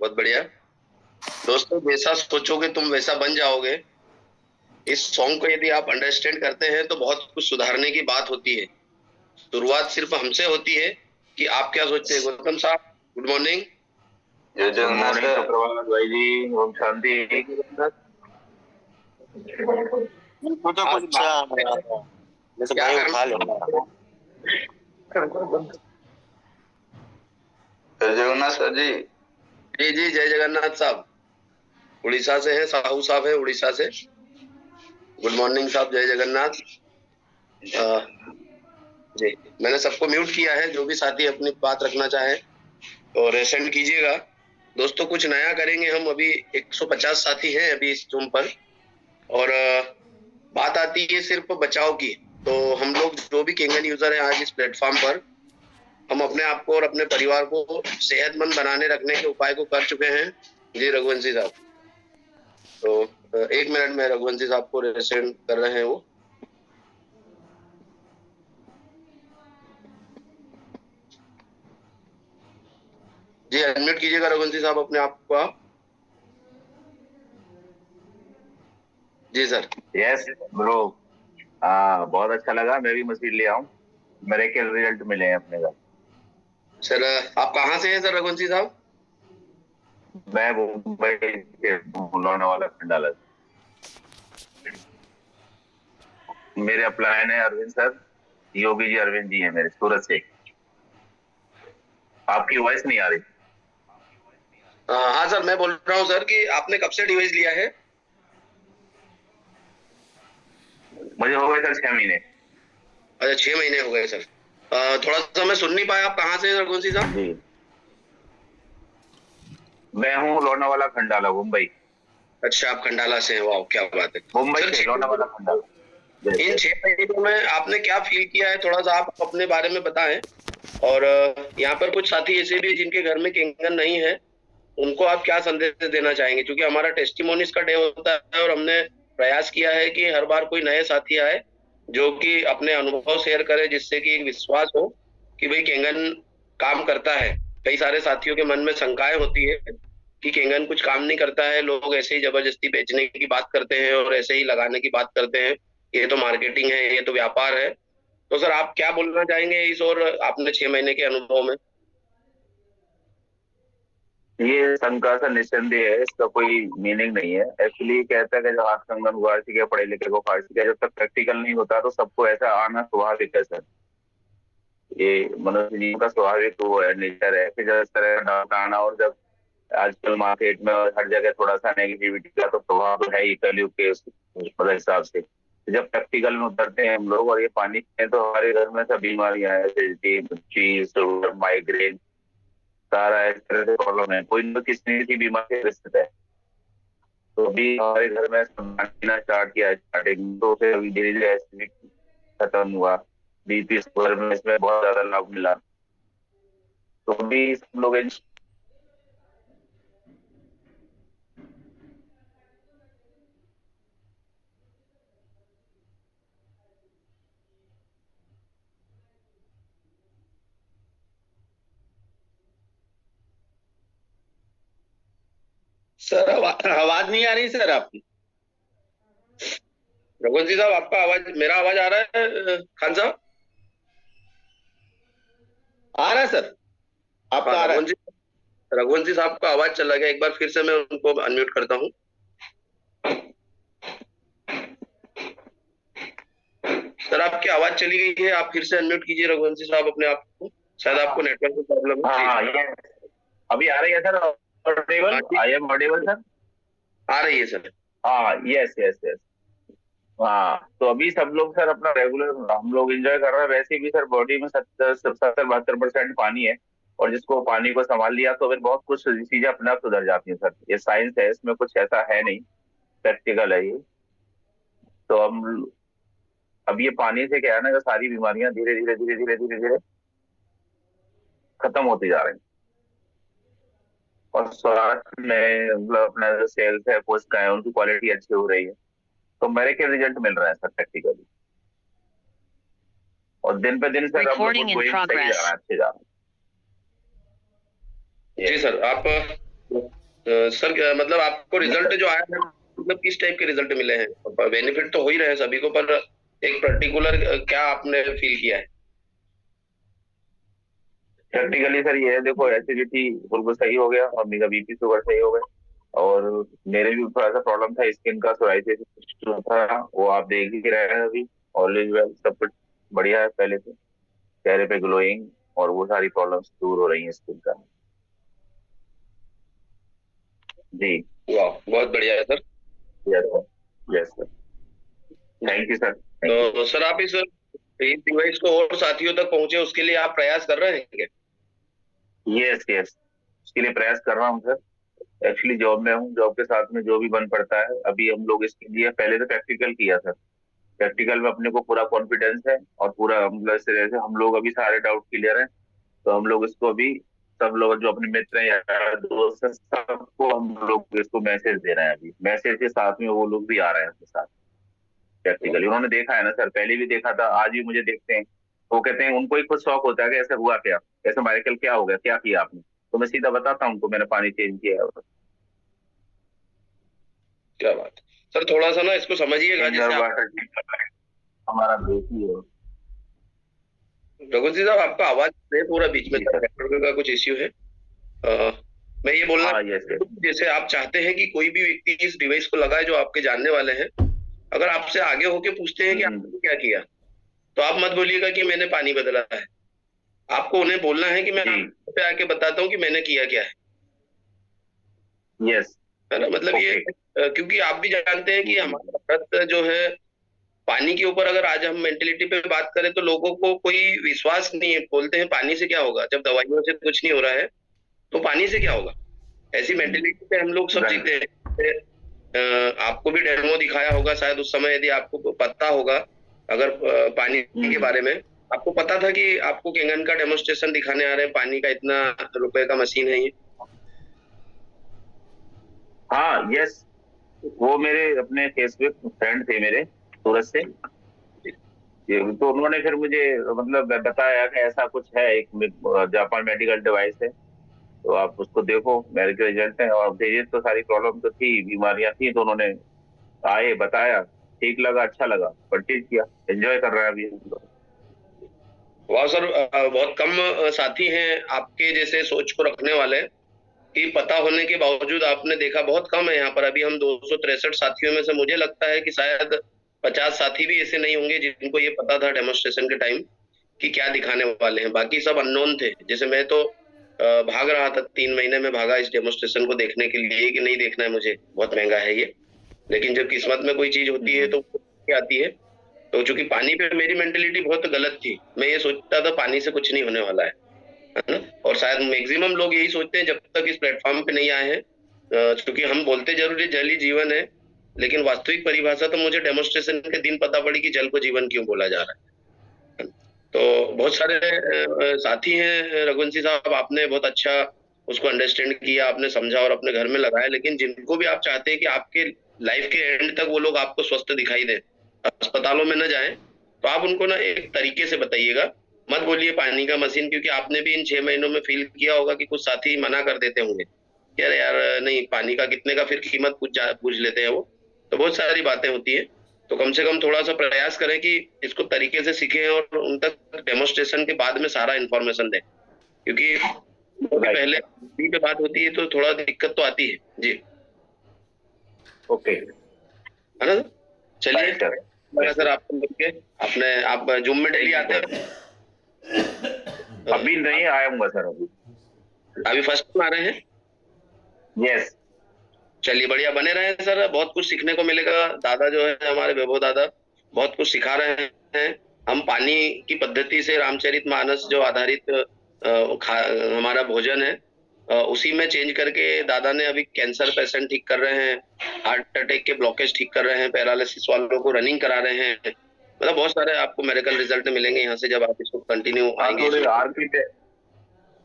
बहुत बढ़िया। दोस्तों, जैसा सोचोगे तुम वैसा बन जाओगे। इस सॉन्ग को यदि आप अंडरस्टैंड करते हैं तो बहुत कुछ सुधारने की बात होती है। शुरुआत सिर्फ हमसे होती है। कि आप क्या सोचते हैं गौतम साहब? Good morning. जय जगन्नाथ सुप्रभात भाई जी। ओम शांति। तो कुछ जैसे क्या भाई करना? उठा लेना। जय जगन्नाथ सर जी। जी जी, जय जगन्नाथ साहब। उड़ीसा से है, साहू साहब है उड़ीसा से। गुड मॉर्निंग साहब, जय जगन्नाथ। जी, मैंने सबको म्यूट किया है। जो भी साथी अपनी बात रखना चाहे तो रेसेंड कीजिएगा। दोस्तों, कुछ नया करेंगे हम। अभी 150 साथी हैं अभी इस जूम पर। और बात आती है सिर्फ बचाव की। तो हम लोग जो भी केंगन यूजर हैं आज इस प्लेटफॉर्म पर, हम अपने आप को और अपने परिवार को सेहतमंद बनाने रखने के उपाय को कर चुके हैं। जी रघुवंशी साहब। तो 1 मिनट में रघुवंशी साहब को रेसेंड कर रहे हैं वो। जी, अनम्यूट कीजिएगा रघुवंशी साहब अपने आप को आप। जी सर। Yes bro. बहुत अच्छा लगा। मैं भी मशीन ले आऊं। मेरे के रिजल्ट मिले हैं अपने का। सर, आप कहाँ से हैं सर रघुवंशी साहब? मैं मुंबई के लोनावाला खंडाला से। मेरे अपलायन है अरविंद सर। योगी जी अरविंद जी है मेरे सूरत से। आपकी वॉइस नहीं आ रही। हाँ सर, मैं बोल रहा हूँ सर कि आपने कब से डिवाइस लिया है? मुझे हो गए सर 6 महीने। अच्छा, 6 महीने हो गए सर। थोड़ा सा मैं सुन नहीं पाया, आप कहाँ से हैं रघुवंशी साहब? जी, मैं हूँ लोनावाला खंडाला मुंबई। अच्छा, आप खंडाला से हैं। वाह, क्या बात है मुंबई सर। से लोनावाला खंडाला। इन 6 महीनों में आपने क्या फील किया है, थोड़ा सा आप अपने बारे में बताएं। और यहाँ पर कुछ साथी ऐसे भी जिनके घर में केंगन नहीं है, उनको आप क्या संदेश देना चाहेंगे? क्योंकि हमारा टेस्टिमोनीज का डे होता है और हमने प्रयास किया है कि हर बार कोई नए साथी आए जो कि अपने अनुभव शेयर करे, जिससे कि एक विश्वास हो कि भाई केंगन काम करता है। कई सारे साथियों के मन में शंकाएं होती है कि केंगन कुछ काम नहीं करता है, लोग ऐसे ही जबरदस्ती बेचने की बात करते हैं और ऐसे ही लगाने की बात करते हैं, ये तो मार्केटिंग है, ये तो व्यापार है। तो सर, आप क्या बोलना चाहेंगे इस, और आपने 6 महीने के अनुभव में? ये शंका सा निस्संदेह है। इसका कोई मीनिंग नहीं है। एक्चुअली कहता है कि जो हाथ कंगन उगाड़ सीखे पढ़े लिखे को फाड़ सीखे। जब तक प्रैक्टिकल नहीं होता तो सबको ऐसा आना स्वाभाविक है सर। ये मनुष्य जीवन का स्वाभाविक वो है, नेचर है कि जब इस तरह का डाउट आना। और जब आजकल मार्केट में और हर जगह थोड़ा सा नेगेटिविटी का तो प्रभाव तो है ही कलयुग के मतलब हिसाब से। जब प्रैक्टिकल में उतरते हैं हम लोग और ये पानी पीते हैं तो हमारे घर में सब बीमारियां हैं, एसिडिटी, चीज, माइग्रेन, सारा इस तरह से प्रॉब्लम है। कोई न किसी न किसी बीमारी से ग्रसित है। तो अभी हमारे घर में पीना स्टार्ट किया है स्टार्टिंग, तो फिर अभी धीरे धीरे एसिडिटी खत्म हुआ। बीपी शुगर में इसमें बहुत ज्यादा लाभ मिला। तो अभी सब लोग सर, आवाज नहीं आ रही सर आपकी। रघुवंशी साहब, आपका आवाज, मेरा आवाज आ रहा है खान साहब? आ रहा है सर, आपका आ रहा है। रघुवंशी साहब का आवाज चला गया। एक बार फिर से मैं उनको अनम्यूट करता हूँ। सर, आपकी आवाज चली गई है, आप फिर से अनम्यूट कीजिए रघुवंशी साहब अपने आप को। शायद आपको नेटवर्क की प्रॉब्लम है। हाँ ये अभी आ रही है sir. Audible, I am audible sir. आ रही है सर। हाँ यस यस यस। हाँ तो अभी सब लोग सर अपना रेगुलर हम लोग एंजॉय कर रहे हैं। वैसे भी सर बॉडी में 70-72% पानी है। और जिसको पानी को संभाल लिया तो फिर बहुत कुछ चीजें अपने आप सुधर जाती हैं सर। ये साइंस है, इसमें कुछ ऐसा है नहीं, प्रैक्टिकल है ये। तो हम अब ये पानी से क्या है ना कि सारी बीमारियां धीरे धीरे धीरे धीरे धीरे धीरे खत्म होती जा रही हैं। और स्वास्थ्य में मतलब अपना जो सेल्स है कोशिका है उनकी क्वालिटी अच्छी हो रही है। तो मेरे के रिजल्ट मिल रहा है सर प्रैक्टिकली। और दिन पे दिन सर हम लोग Recording in सही जा रहा है, progress. अच्छे जा रहा है। जी सर, आप सर मतलब आपको रिजल्ट जो आया है मतलब किस टाइप के रिजल्ट मिले हैं? बेनिफिट तो हो ही रहे हैं सभी को, पर एक पर्टिकुलर क्या आपने फील किया है? प्रैक्टिकली सर ये है, देखो एसिडिटी बिल्कुल सही हो गया, मम्मी का बीपी शुगर सही हो गया, और मेरे भी थोड़ा सा प्रॉब्लम था स्किन का, सोराइसिस जो था वो आप देख ही रहे हैं अभी। ऑलवेज वेल, सब कुछ बढ़िया है पहले से, चेहरे पे ग्लोइंग, और वो सारी प्रॉब्लम्स दूर हो रही हैं स्किन का। जी। वाह, बहुत बढ़िया है sir. Yes sir, yes sir, thank you sir, thank you. तो सर आप इस डिवाइस को और साथियों तक पहुंचे उसके लिए आप प्रयास कर रहे हैं क्या? यस यस, इसके लिए प्रयास कर रहा हूँ सर। एक्चुअली जॉब में हूँ, जॉब के साथ में जो भी बन पड़ता है, अभी हम लोग इसके लिए पहले तो प्रैक्टिकल किया सर। प्रैक्टिकल में अपने को पूरा कॉन्फिडेंस है, और पूरा मतलब इस तरह से हम लोग अभी सारे डाउट क्लियर हैं। तो हम लोग इसको अभी, सब लोग जो अपने मित्र हैं या दोस्त हैं, सबको हम लोग इसको मैसेज दे रहे हैं। अभी मैसेज के साथ में वो लोग भी आ रहे हैं अपने साथ प्रैक्टिकली। उन्होंने देखा है ना सर, पहले भी देखा था, आज भी मुझे देखते हैं, वो कहते हैं, उनको ही खुद शौक होता है कि ऐसा हुआ क्या, ऐसा माइकल क्या हो गया, क्या किया आपने। तो मैं सीधा बताता हूँ उनको, मैंने पानी चेंज किया है। क्या बात है। सर थोड़ा सा ना इसको समझिएगा, जैसे वाटर हमारा बेटी है। रघुवंशी साहब आपका आवाज नहीं पूरा बीच में नेटवर्क का कुछ इश्यू है। मैं ये बोलना, जैसे आप चाहते हैं कि कोई भी व्यक्ति इस डिवाइस को लगाए जो आपके जानने वाले हैं, अगर आपसे आगे होके पूछते हैं कि आपने क्या किया, तो आप मत बोलिएगा कि मैंने पानी बदला है। आपको उन्हें बोलना है कि मैं पे आके बताता हूँ कि मैंने किया क्या है। यस, है ना, मतलब ये क्योंकि आप भी जानते हैं कि हमारा भारत जो है, पानी के ऊपर अगर आज हम मेंटेलिटी पे बात करें तो लोगों को कोई विश्वास नहीं है। बोलते हैं पानी से क्या होगा, जब दवाइयों से कुछ नहीं हो रहा है तो पानी से क्या होगा। ऐसी मेंटेलिटी पे हम लोग सब जीते हैं। आपको भी डेमो दिखाया होगा शायद उस समय, यदि आपको पता होगा, अगर पानी के बारे में आपको पता था कि आपको केंगन का डेमोस्ट्रेशन दिखाने आ रहे हैं, पानी का इतना रुपए का मशीन है ये। हाँ यस, वो मेरे अपने फेसबुक फ्रेंड थे मेरे सूरत से, तो उन्होंने फिर मुझे मतलब बताया कि ऐसा कुछ है, एक जापान मेडिकल डिवाइस है, तो आप उसको देखो, मेरे के रिजल्ट है। और भेजे तो सारी प्रॉब्लम तो थी, बीमारियां थी, तो उन्होंने आए बताया, ठीक लगा, अच्छा लगा, परचेज किया, एंजॉय कर रहा है अभी। वाह सर, बहुत कम साथी हैं आपके जैसे सोच को रखने वाले, कि पता होने के बावजूद आपने देखा। बहुत कम है यहाँ पर। अभी हम 263 साथियों में से मुझे लगता है कि शायद 50 साथी भी ऐसे नहीं होंगे जिनको ये पता था डेमोन्स्ट्रेशन के टाइम कि क्या दिखाने वाले हैं। बाकी सब अननोन थे। जैसे मैं तो भाग रहा था, 3 महीने में भागा इस डेमोन्स्ट्रेशन को देखने के लिए कि नहीं देखना है मुझे, बहुत महंगा है ये। लेकिन जब किस्मत में कोई चीज होती है तो आती है। तो चूंकि पानी पे मेरी मेंटेलिटी बहुत गलत थी, मैं ये सोचता था पानी से कुछ नहीं होने वाला है ना। और शायद मैक्सिमम लोग यही सोचते हैं जब तक इस प्लेटफॉर्म पे नहीं आए हैं, क्योंकि हम बोलते जरूर जल ही जीवन है, लेकिन वास्तविक परिभाषा तो मुझे डेमोन्स्ट्रेशन के दिन पता पड़ी कि जल को जीवन क्यों बोला जा रहा है। तो बहुत सारे साथी हैं रघुवंशी साहब, आपने बहुत अच्छा उसको अंडरस्टैंड किया, आपने समझा और अपने घर में लगाया। लेकिन जिनको भी आप चाहते हैं कि आपके लाइफ के एंड तक वो लोग आपको स्वस्थ दिखाई दें, अस्पतालों में न जाएं, तो आप उनको ना एक तरीके से बताइएगा। मत बोलिए पानी का मशीन, क्योंकि आपने भी इन 6 महीनों में फील किया होगा कि कुछ साथी मना कर देते होंगे कि अरे यार नहीं, पानी का कितने का, फिर कीमत पूछ लेते हैं वो। तो बहुत सारी बातें होती है। तो कम से कम थोड़ा सा प्रयास करें कि इसको तरीके से सीखें और उन तक डेमोन्स्ट्रेशन के बाद में सारा इन्फॉर्मेशन दें, क्योंकि पहले पे बात होती है तो थोड़ा दिक्कत तो आती है जी। ओके, है ना, चलिए सर, आपको मिलके आपने, आप जूम में डेली आते हैं? अभी नहीं आऊंगा सर, अभी फर्स्ट टाइम आ रहे हैं? यस। चलिए बढ़िया, बने रहे सर, बहुत कुछ सीखने को मिलेगा। दादा जो है हमारे वैभव दादा बहुत कुछ सिखा रहे हैं। हम पानी की पद्धति से रामचरितमानस जो आधारित हमारा भोजन है, उसी में चेंज करके दादा ने अभी कैंसर पेशेंट ठीक कर रहे हैं, हार्ट अटैक के ब्लॉकेज ठीक कर रहे हैं, पैरालिसिस वालों को रनिंग करा रहे हैं। मतलब बहुत सारे आपको मेडिकल रिजल्ट मिलेंगे यहाँ से जब आप इसको कंटिन्यू आएंगे।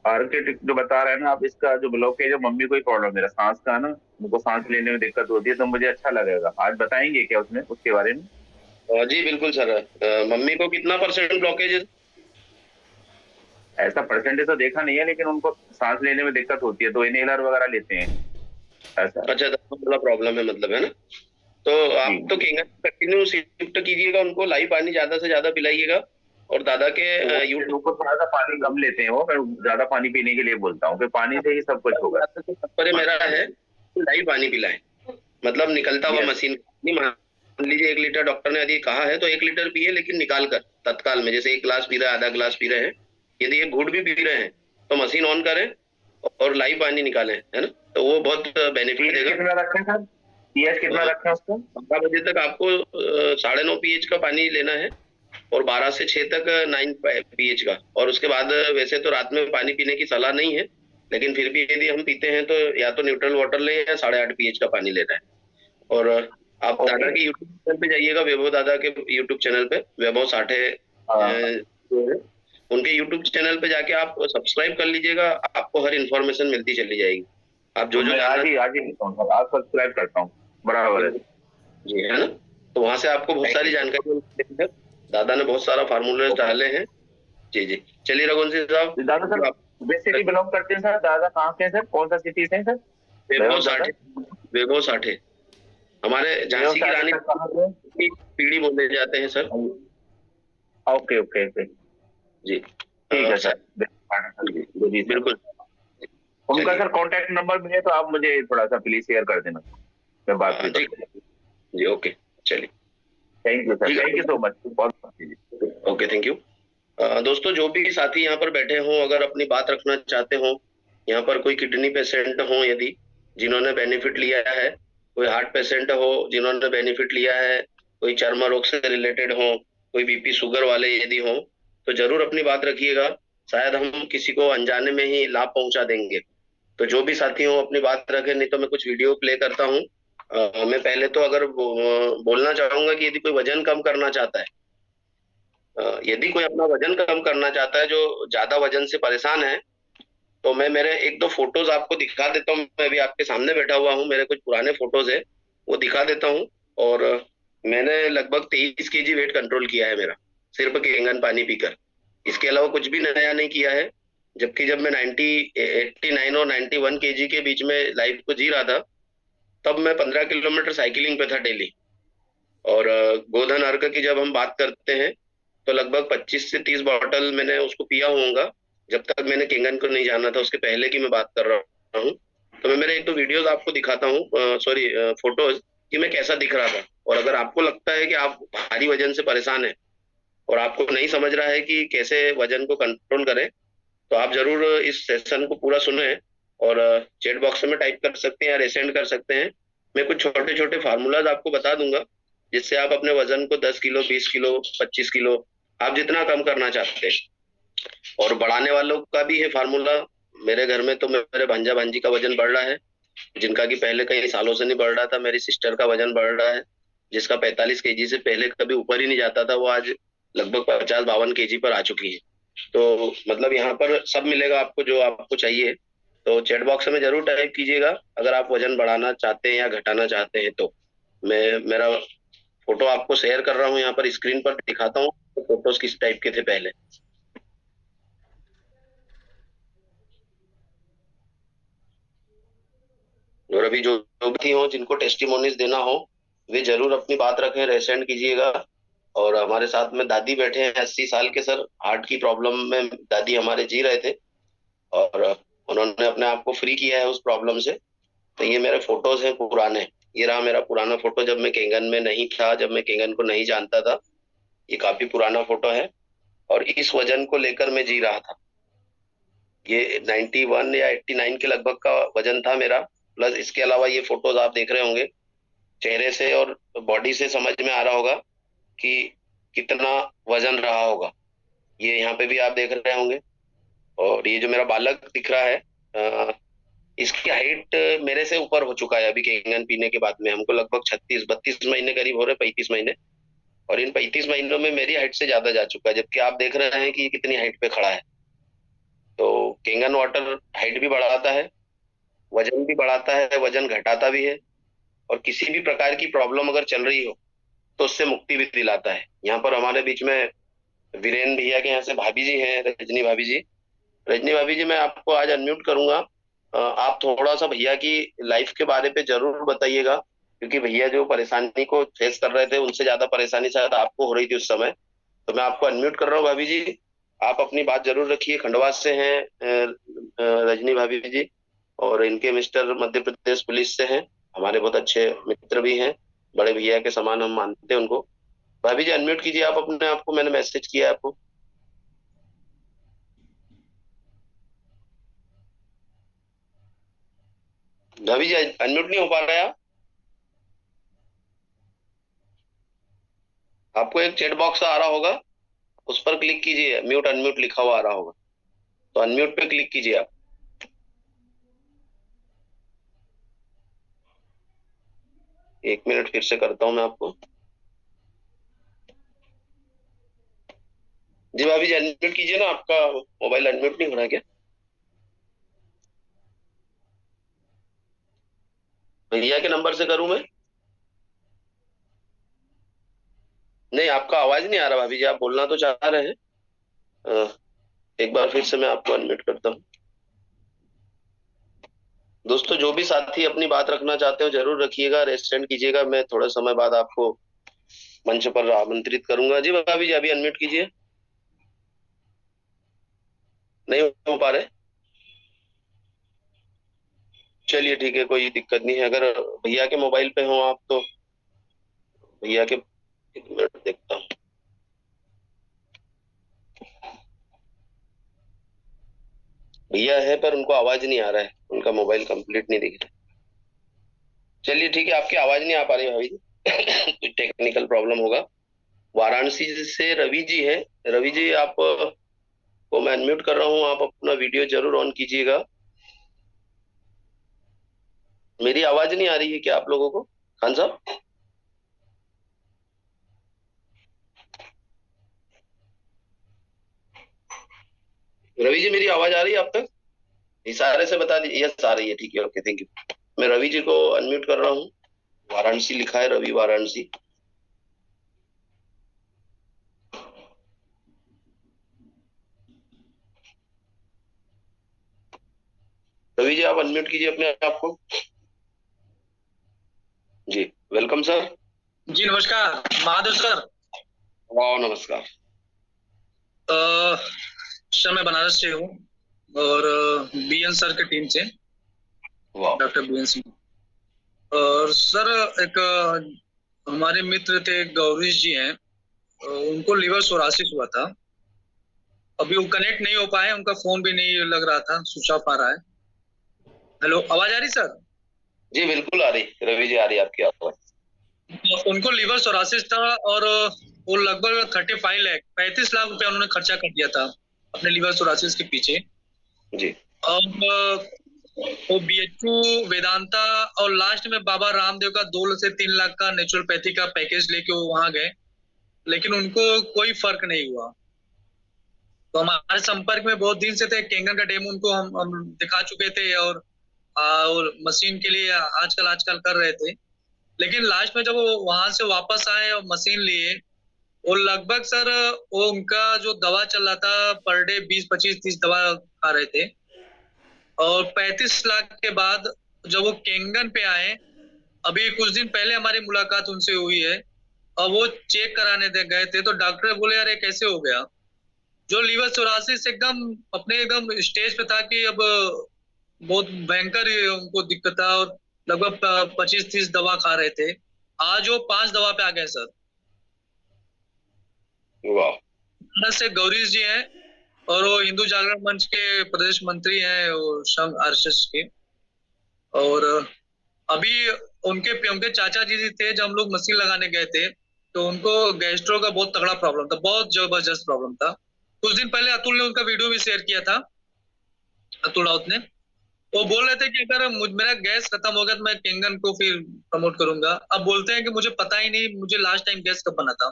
आर्किटेक्ट जो बता रहे हैं ना आप, इसका जो ब्लॉकेज है, मम्मी को ही प्रॉब्लम, मेरा सांस का है ना, उनको सांस लेने में दिक्कत होती है, तो मुझे अच्छा लगेगा। आज बताएंगे क्या उसमें, उसके बारे में? जी बिल्कुल सर। मम्मी को कितना % ब्लॉकेज है? ऐसा परसेंटेज तो देखा नहीं है, लेकिन उनको सांस लेने में दिक्कत होती है, तो इनहेलर वगैरह लेते हैं। ऐसा। अच्छा, दमा वाला प्रॉब्लम है मतलब, है ना? तो आप जी। तो केंगन कंटिन्यू शिफ्ट कीजिएगा, उनको लाइव पानी ज्यादा से ज्यादा पिलाइएगा। और दादा के यूट्यूब उनको थोड़ा सा पानी कम लेते हैं, वो मैं ज्यादा पानी पीने के लिए बोलता हूँ कि पानी से ही सब कुछ होगा। पर मेरा है लाइव पानी पिलाएं, मतलब निकलता हुआ यस। मशीन नहीं। मान लीजिए 1 लीटर डॉक्टर ने यदि कहा है तो 1 लीटर पिए, लेकिन निकाल कर तत्काल में, जैसे 1 गिलास पी रहे हैं, आधा गिलास पी रहे हैं, यदि 1 घूंट भी पी रहे हैं तो मशीन ऑन करें और लाइव पानी निकालें, है ना? तो वो बहुत बेनिफिट पीएच देगा। कितना रखें सर? पीएच कितना रखें उसको? 12 बजे तक आपको 9.5 pH का पानी लेना है, और 12 से 6 तक 9 pH का। और उसके बाद वैसे तो रात में पानी पीने की सलाह नहीं है, लेकिन फिर भी यदि हम पीते हैं तो या तो न्यूट्रल वाटर लें या 8.5 pH का पानी लेना है। और आप दादा के यूट्यूब चैनल पे जाइएगा, वैभव दादा के यूट्यूब चैनल पे, वैभव साठे जो है, उनके यूट्यूब चैनल पे जाके आप सब्सक्राइब कर लीजिएगा, आपको हर इन्फॉर्मेशन मिलती चली जाएगी। आप जो जो मैं आज ही आज सब्सक्राइब करता हूँ, बराबर है जी, है ना? तो वहां से आपको बहुत सारी जानकारी मिलती है। दादा ने बहुत सारा फार्मूले डाले हैं। जी जी, चलिए रघुवंशी साहब। दादा सर विच सिटी बिलोंग करते हैं सर? दादा कहाँ के हैं सर? कौन सा सिटी से हैं सर? वैभव साठे, वैभव साठे हमारे झांसी की रानी की पीढ़ी बोले जाते हैं सर। ओके ओके ओके, जी ठीक है सर। जी बिल्कुल। उनका सर कांटेक्ट नंबर मिले तो आप मुझे थोड़ा सा प्लीज शेयर कर देना, मैं बात भी ठीक है जी, ओके, चलिए, thank you sir, thank you so much, बहुत ओके, थैंक यू। दोस्तों, जो भी साथी यहाँ पर बैठे हों, अगर अपनी बात रखना चाहते हो, यहाँ पर कोई किडनी पेशेंट हो यदि जिन्होंने बेनिफिट लिया है, कोई हार्ट पेशेंट हो जिन्होंने बेनिफिट लिया है, कोई चर्म रोग से रिलेटेड हो, कोई बीपी शुगर वाले यदि हो, तो जरूर अपनी बात रखिएगा। शायद हम किसी को अनजाने में ही लाभ पहुंचा देंगे। तो जो भी साथी हो अपनी बात रखें, नहीं तो मैं कुछ वीडियो प्ले करता हूँ। मैं पहले तो अगर बोलना चाहूंगा कि यदि कोई वजन कम करना चाहता है, यदि कोई अपना वजन कम करना चाहता है, जो ज्यादा वजन से परेशान है, तो मैं मेरे 1-2 फोटोज आपको दिखा देता हूँ। मैं अभी आपके सामने बैठा हुआ हूँ, मेरे कुछ पुराने फोटोज है, वो दिखा देता हूँ। और मैंने लगभग 23 kg वेट कंट्रोल किया है मेरा, सिर्फ केंगन पानी पीकर। इसके अलावा कुछ भी नया नहीं किया है। जबकि जब मैं 89 और 91 kg के बीच में लाइफ को जी रहा था, तब मैं 15 किलोमीटर साइकिलिंग पे था डेली। और गोधन अर्क की जब हम बात करते हैं, तो लगभग 25 से 30 बॉटल मैंने उसको पिया होऊंगा, जब तक मैंने केंगन को नहीं जाना था, उसके पहले की मैं बात कर रहा हूँ। तो मैं मेरे 1-2 वीडियोस आपको दिखाता हूँ, सॉरी फोटोज, कि मैं कैसा दिख रहा था। और अगर आपको लगता है कि आप भारी वजन से परेशान है और आपको नहीं समझ रहा है कि कैसे वजन को कंट्रोल करें, तो आप जरूर इस सेशन को पूरा सुने, और चैट बॉक्स में टाइप कर सकते हैं या रेसेंड कर सकते हैं। मैं कुछ छोटे छोटे फार्मूलाज आपको बता दूंगा, जिससे आप अपने वजन को 10 किलो, 20 किलो, 25 किलो, आप जितना कम करना चाहते हैं। और बढ़ाने वालों का भी है फार्मूला। मेरे घर में तो मेरे भांजा भांजी का वजन बढ़ रहा है, जिनका कि पहले कई सालों से नहीं बढ़ रहा था। मेरी सिस्टर का वजन बढ़ रहा है, जिसका 45 kg से पहले कभी ऊपर ही नहीं जाता था, वो आज लगभग 50-52 kg पर आ चुकी है। तो मतलब यहाँ पर सब मिलेगा आपको जो आपको चाहिए। तो चैट बॉक्स में जरूर टाइप कीजिएगा अगर आप वजन बढ़ाना चाहते हैं या घटाना चाहते हैं। तो मैं मेरा फोटो आपको शेयर कर रहा हूँ, यहाँ पर स्क्रीन पर दिखाता हूँ तो फोटोज किस टाइप के थे पहले। और अभी जो जो भी हो जिनको टेस्टिमोनीज देना हो, वे जरूर अपनी बात रखें, रेसेंड कीजिएगा। और हमारे साथ में दादी बैठे हैं, 80 साल के सर, हार्ट की प्रॉब्लम में दादी हमारे जी रहे थे, और उन्होंने अपने आप को फ्री किया है उस प्रॉब्लम से। तो ये मेरे फोटोज हैं पुराने। ये रहा मेरा पुराना फोटो जब मैं केंगन में नहीं था, जब मैं केंगन को नहीं जानता था। ये काफी पुराना फोटो है, और इस वजन को लेकर मैं जी रहा था। ये 91 या 89 के लगभग का वजन था मेरा। प्लस इसके अलावा ये फोटोज आप देख रहे होंगे, चेहरे से और बॉडी से समझ में आ रहा होगा कि कितना वजन रहा होगा। ये यहाँ पे भी आप देख रहे होंगे। और ये जो मेरा बालक दिख रहा है, इसकी हाइट मेरे से ऊपर हो चुका है अभी केंगन पीने के बाद में। हमको लगभग 36-32 महीने करीब हो रहे, 35 महीने। और इन 35 महीनों में मेरी हाइट से ज्यादा जा चुका है, जबकि आप देख रहे हैं कि ये कितनी हाइट पे खड़ा है। तो केंगन वाटर हाइट भी बढ़ाता है, वजन भी बढ़ाता है, वजन घटाता भी है। और किसी भी प्रकार की प्रॉब्लम अगर चल रही हो तो उससे मुक्ति भी दिलाता है। यहाँ पर हमारे बीच में वीरेन भैया के यहाँ से भाभी जी हैं, रजनी भाभी जी। रजनी भाभी जी, मैं आपको आज अनम्यूट करूंगा। आप थोड़ा सा भैया की लाइफ के बारे पे जरूर बताइएगा, क्योंकि भैया जो परेशानी को फेस कर रहे थे उनसे ज्यादा परेशानी शायद आपको हो रही थी उस समय। तो मैं आपको अनम्यूट कर रहा हूँ भाभी जी, आप अपनी बात जरूर रखिए। खंडवा से हैं रजनी भाभी जी, और इनके मिस्टर मध्य प्रदेश पुलिस से हैं, हमारे बहुत अच्छे मित्र भी हैं, बड़े भैया के समान हम मानते हैं उनको। भाभी जी अनम्यूट कीजिए आप अपने आप को, मैंने मैसेज किया है आपको। भाभी जी अनम्यूट नहीं हो पा रहा है आप? आपको एक चैट बॉक्स आ रहा होगा, उस पर क्लिक कीजिए, म्यूट अनम्यूट लिखा हुआ आ रहा होगा, तो अनम्यूट पे क्लिक कीजिए आप। एक मिनट फिर से करता हूं मैं आपको। जी भाभी जी अनम्यूट कीजिए ना, आपका मोबाइल अनम्यूट नहीं हो रहा है क्या? भैया के नंबर से करूं मैं? नहीं, आपका आवाज नहीं आ रहा भाभी जी, आप बोलना तो चाह रहे हैं। अ, एक बार फिर से मैं आपको अनम्यूट करता हूँ। दोस्तों जो भी साथी अपनी बात रखना चाहते हो जरूर रखिएगा, रेस्टेंड कीजिएगा, मैं थोड़े समय बाद आपको मंच पर आमंत्रित करूंगा। जी भाभी जी अभी अनम्यूट कीजिए। नहीं हो पा रहे? चलिए ठीक है, कोई दिक्कत नहीं है। अगर भैया के मोबाइल पे हो आप तो भैया के, एक मिनट देखता हूँ। भैया है पर उनको आवाज नहीं आ रहा है, उनका मोबाइल कंप्लीट नहीं दिख रहा। चलिए ठीक है, आपकी आवाज नहीं आ पा रही भाभी जी कोई टेक्निकल प्रॉब्लम होगा। वाराणसी से रवि जी है। रवि जी आप को मैं अनम्यूट कर रहा हूँ, आप अपना वीडियो जरूर ऑन कीजिएगा। मेरी आवाज नहीं आ रही है क्या आप लोगों को, खान साहब? रवि जी मेरी आवाज आ रही है आप तक? इशारे से बता दीजिए। यस आ रही है, ठीक है, ओके थैंक यू। मैं रवि जी को अनम्यूट कर रहा हूँ। वाराणसी लिखा है, रवि वाराणसी। रवि जी आप अनम्यूट कीजिए अपने आप को। जी वेलकम सर। जी नमस्कार महादेव सर। वाह नमस्कार। सर मैं बनारस से हूँ और बीएन सर के टीम से, वाह। Doctor BN Singh. और सर एक हमारे मित्र थे गौरीश जी हैं, उनको लिवर सोरासिस हुआ था। अभी वो कनेक्ट नहीं हो पाए, उनका फोन भी नहीं लग रहा था, स्विच ऑफ आ रहा है। हेलो आवाज आ रही सर? जी बिल्कुल आ रही रवि जी, आ रही आपकी आवाज। उनको लिवर सोरासिस था और वो लगभग 35 लाख रुपया उन्होंने खर्चा कर दिया था अपने लिवर सोरासिस के पीछे। जी। और वो बीएचयू वेदांता और लास्ट में बाबा रामदेव का 2 से 3 लाख का नेचुरोपैथी का पैकेज लेके वो वहां गए, लेकिन उनको कोई फर्क नहीं हुआ। तो हमारे संपर्क में बहुत दिन से थे, केंगन का डेमो उनको हम दिखा चुके थे और मशीन के लिए आजकल कर रहे थे। लेकिन लास्ट में जब वो वहां से वापस आए और मशीन लिए, वो लगभग सर वो उनका जो दवा चल रहा था पर डे 20-25-30 दवा खा रहे थे। और 35 लाख के बाद जब वो केंगन पे आए, अभी कुछ दिन पहले हमारी मुलाकात उनसे हुई है, और वो चेक कराने गए थे तो डॉक्टर बोले यार ये कैसे हो गया। जो लीवर सोरासिस एकदम स्टेज पे था कि अब बहुत भयंकर उनको दिक्कत था, और लगभग 25-30 दवा खा रहे थे। आज वो 5 दवा पे आ गए सर। वाह। से गौरीश जी हैं और वो हिंदू जागरण मंच के प्रदेश मंत्री हैं, वो संघ आरएसएस के। और अभी उनके चाचा जी थे, जब हम लोग मशीन लगाने गए थे तो उनको गैस्ट्रो का बहुत तगड़ा प्रॉब्लम था, बहुत जबरदस्त प्रॉब्लम था। कुछ दिन पहले अतुल ने उनका वीडियो भी शेयर किया था, अतुल राउत ने। वो बोल रहे थे कि अगर मेरा गैस खत्म हो गया तो मैं केंगन को फिर प्रमोट करूंगा। अब बोलते हैं कि मुझे पता ही नहीं मुझे लास्ट टाइम गैस कब बना था।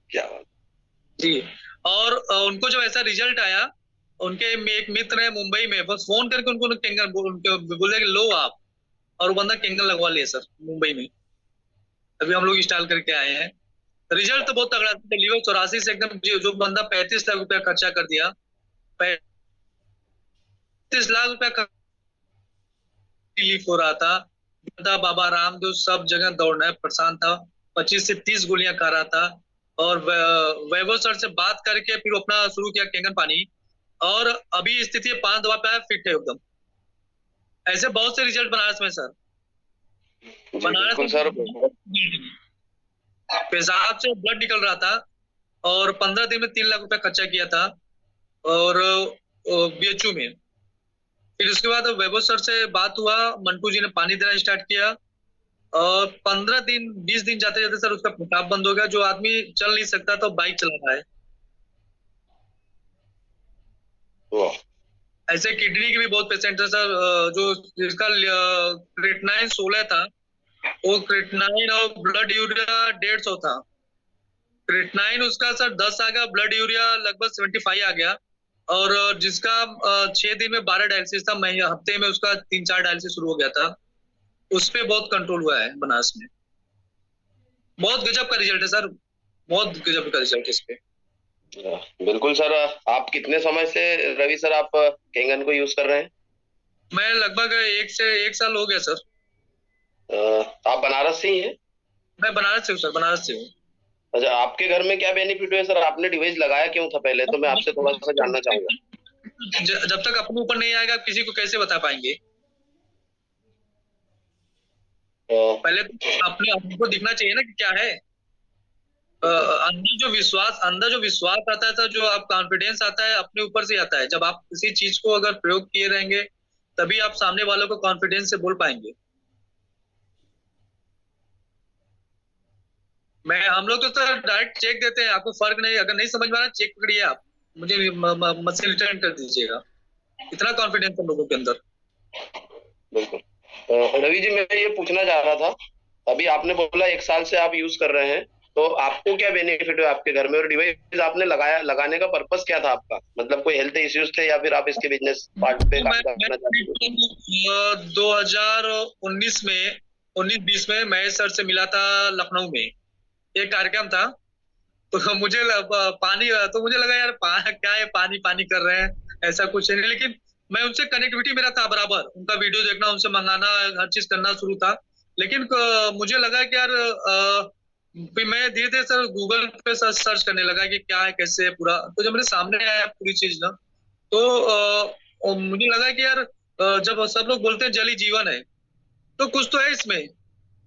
क्या जी। और उनको जब ऐसा रिजल्ट आया, उनके एक मित्र है मुंबई में, बस फोन करके उनको केंगन बोले कि लो आप, और वो बंदा केंगन लगवा लिया सर मुंबई में। अभी हम लोग इंस्टॉल करके आए हैं। रिजल्ट तो बहुत तगड़ा था, लीवर सोरासिस एकदम, जो बंदा 35 लाख रुपया खर्चा कर दिया, 35 लाख रुपया रिलीफ हो रहा था। बाबा रामदेव सब जगह दौड़ना है, परेशान था, 25 से 30 गोलियां खा रहा था। और वैभव सर से बात करके फिर अपना शुरू किया केंगन पानी, और अभी स्थिति 5 दवा पे है, फिट है एकदम। ऐसे बहुत से रिजल्ट बनारस में सर। बनारस में सर पेशाब से ब्लड निकल रहा था, और 15 दिन में 3 लाख रुपए खर्चा किया था, और बीएचयू में। फिर उसके बाद वैभव सर से बात हुआ, मंटू जी ने पानी देना स्टार्ट किया, और 15 दिन 20 दिन जाते जाते सर उसका पेशाब बंद हो गया। जो आदमी चल नहीं सकता तो बाइक चला रहा है। ऐसे किडनी के भी बहुत पेशेंट है सर, जो जिसका क्रिएटिनिन 16 था, वो क्रिएटिनिन और ब्लड यूरिया 150 था। क्रिएटिनिन उसका सर 10 आ गया, ब्लड यूरिया लगभग 75 आ गया, और जिसका 6 दिन में 12 डायलिसिस था, महीने हफ्ते में उसका 3-4 डायलिसिस शुरू हो गया था। उस पे बहुत कंट्रोल हुआ है बनारस में। बहुत गजब का रिजल्ट है सर, बहुत गजब का रिजल्ट है इस पे। बिल्कुल सर। आप कितने समय से रवि सर आप केंगन को यूज कर रहे हैं? मैं लगभग 1 साल हो गया सर। आप बनारस से ही हैं? मैं बनारस से हूँ सर, बनारस से हूँ। अच्छा, आपके घर में क्या बेनिफिट हुए सर? आपने डिवाइस लगाया क्यों था पहले, तो मैं आपसे थोड़ा सा जानना चाहूंगा। जब तक अपने ऊपर नहीं आएगा किसी को कैसे बता पाएंगे? पहले तो अपने हमको दिखना चाहिए ना कि क्या है। अंदर जो विश्वास आता है सर, जो आप कॉन्फिडेंस आता है, अपने ऊपर से आता है। जब आप किसी चीज को अगर प्रयोग किए रहेंगे, तभी आप सामने वालों को कॉन्फिडेंस से बोल पाएंगे। हम लोग तो सर डायरेक्ट चेक देते हैं, आपको फर्क नहीं, अगर नहीं समझ में आ रहा चेक पकड़िए, आप मुझे मशीन रिटर्न कर दीजिएगा। इतना कॉन्फिडेंस हम लोगों के अंदर। बिल्कुल। रवि जी, मैं ये पूछना चाह रहा था, अभी आपने बोला 1 साल से आप यूज कर रहे हैं, तो आपको क्या बेनिफिट हुआ आपके घर में, और डिवाइस आपने लगाने का पर्पस क्या था आपका? मतलब कोई हेल्थ इश्यूज थे, या फिर आप इसके बिजनेस पार्ट पे काम करना चाहते थे? 2019 में 19-20 में महेश सर से मिला था लखनऊ में, एक कार्यक्रम था। तो मुझे लगा यार क्या है, पानी पानी कर रहे हैं, ऐसा कुछ नहीं। लेकिन मैं उनसे कनेक्टिविटी मेरा था बराबर, उनका वीडियो देखना, उनसे मंगाना, हर चीज करना शुरू था। लेकिन मुझे लगा कि यार फिर मैं धीरे धीरे सर गूगल पे सर्च करने लगा कि क्या है, कैसे है पूरा। तो जब मेरे सामने आया पूरी चीज ना, तो मुझे लगा कि यार जब सब लोग बोलते हैं जल ही जीवन है, तो कुछ तो है इसमें।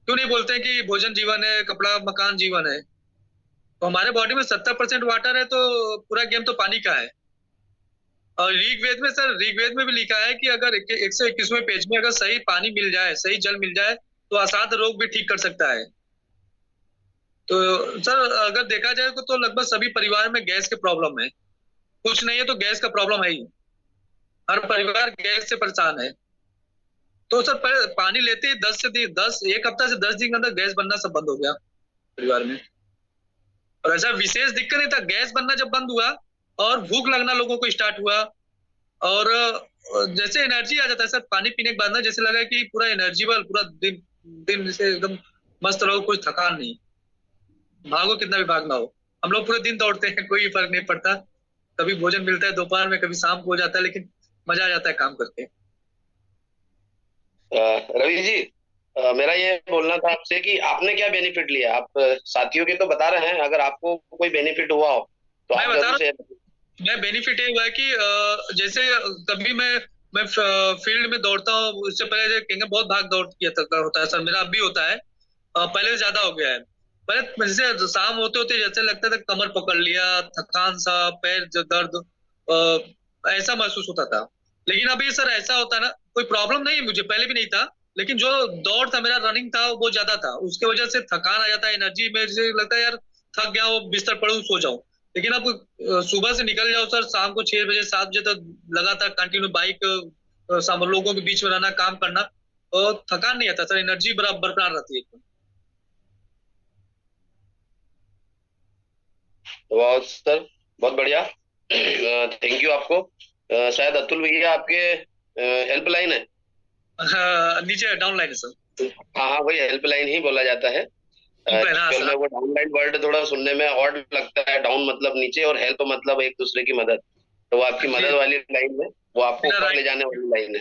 क्यों नहीं बोलते हैं कि भोजन जीवन है, कपड़ा मकान जीवन है? तो हमारे बॉडी में 70% वाटर है, तो पूरा गेम तो पानी का है। और ऋग्वेद में भी लिखा है कि अगर 121वें पेज में अगर सही पानी मिल जाए, सही जल मिल जाए, तो असाध्य रोग भी ठीक कर सकता है। तो सर अगर देखा जाए तो लगभग सभी परिवार में गैस के प्रॉब्लम है, कुछ नहीं है तो गैस का प्रॉब्लम है ही। हर परिवार गैस से परेशान है। तो सर पानी लेते ही 1 हफ्ता से 10 दिन के अंदर गैस बनना सब बंद हो गया परिवार में। और ऐसा विशेष दिक्कत नहीं था, गैस बनना जब बंद हुआ और भूख लगना लोगों को स्टार्ट हुआ, और जैसे एनर्जी आ जाता है सर पानी पीने के बाद ना, जैसे लगा कि पूरा एनर्जीबल, पूरा दिन जैसे एकदम मस्त रहो, कुछ थकान नहीं, भागो कितना भी भागना हो। हम लोग पूरे दिन दौड़ते हैं, कोई फर्क नहीं पड़ता। कभी भोजन मिलता है दोपहर में, कभी शाम को हो जाता है, लेकिन मजा आ जाता है काम करके। रवि जी, मेरा ये बोलना था आपसे कि आपने क्या बेनिफिट लिया? आप साथियों के तो बता रहे हैं, अगर आपको कोई बेनिफिट हुआ हो तो आप जरूर शेयर करें। मैं बेनिफिट ये हुआ है कि जैसे कभी मैं फील्ड में दौड़ता हूँ, उससे पहले केंगन बहुत भाग दौड़ किया होता है सर, मेरा अब भी होता है, पहले ज्यादा हो गया है। पहले जैसे शाम होते होते जैसे लगता था कमर पकड़ लिया, थकान सा, पैर दर्द, ऐसा महसूस होता था। लेकिन अभी सर ऐसा होता है ना, कोई प्रॉब्लम नहीं है मुझे, पहले भी नहीं था, लेकिन जो दौड़ था मेरा, रनिंग था, वो ज्यादा था, उसके वजह से थकान आ जाता है, एनर्जी में जैसे लगता है यार थक गया हूँ, बिस्तर पड़ूं सो जाऊं। लेकिन अब सुबह से निकल जाओ सर, शाम को 6 बजे 7 बजे तक लगातार कंटिन्यू बाइक लोगों के बीच में रहना, काम करना, और थकान नहीं आता सर, एनर्जी बरकरार रहती है। बहुत सर, बहुत बढ़िया, थैंक यू आपको। शायद अतुल भैया आपके हेल्पलाइन है? नीचे डाउन लाइन है सर। हाँ, वही हेल्पलाइन ही बोला जाता है। में वो डाउनलाइन वर्ड थोड़ा सुनने में ऑड लगता है, डाउन मतलब नीचे और हेल्प मतलब एक दूसरे की मदद, तो वो आपकी मदद वाली लाइन है, वो आपको ऊपर ले जाने वाली लाइन है।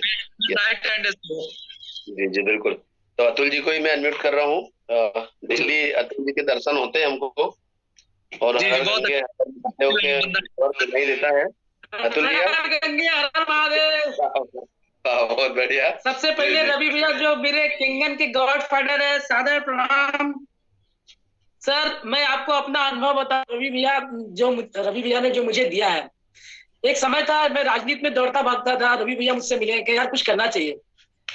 राइट हैंड है। जी जी बिल्कुल। तो अतुल जी को ही मैं अनम्यूट कर रहा हूँ। दिल्ली अतुल जी के दर्शन होते हैं हमको और जी, हर बहुत गंगे महादेव के और नहीं देता है अतुल भैया। गंगे हर हर महादेव। बहुत बढ़िया। सबसे पहले रवि भैया जो मेरे किंगन के गॉड फादर है, सादर प्रणाम। सर मैं आपको अपना अनुभव बता, रवि भैया ने जो मुझे दिया है, एक समय था मैं राजनीति में दौड़ता भागता था, रवि भैया मुझसे मिले कि यार कुछ करना चाहिए।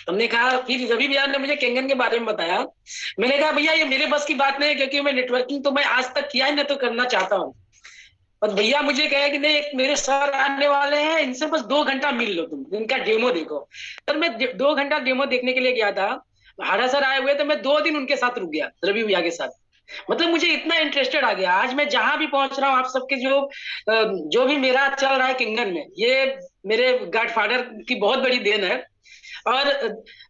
हमने कहा, फिर रवि भैया ने मुझे केंगन के बारे में बताया। मैंने कहा भैया ये मेरे बस की बात नहीं है, क्योंकि मैं नेटवर्किंग तो मैं आज तक किया ही नहीं, तो करना चाहता हूँ। और भैया मुझे कहे कि नहीं, एक मेरे सर आने वाले हैं, इनसे बस 2 घंटा मिल लो, तुम इनका डेमो देखो। सर मैं 2 घंटा डेमो देखने के लिए गया था। हाड़ा सर आए हुए, तो मैं 2 दिन उनके साथ रुक गया, रवि भैया के साथ। मतलब मुझे इतना इंटरेस्टेड आ गया। आज मैं जहां भी पहुंच रहा हूँ, आप सबके जो भी मेरा चल रहा है किंगन में, ये मेरे गॉडफादर की बहुत बड़ी देन है। और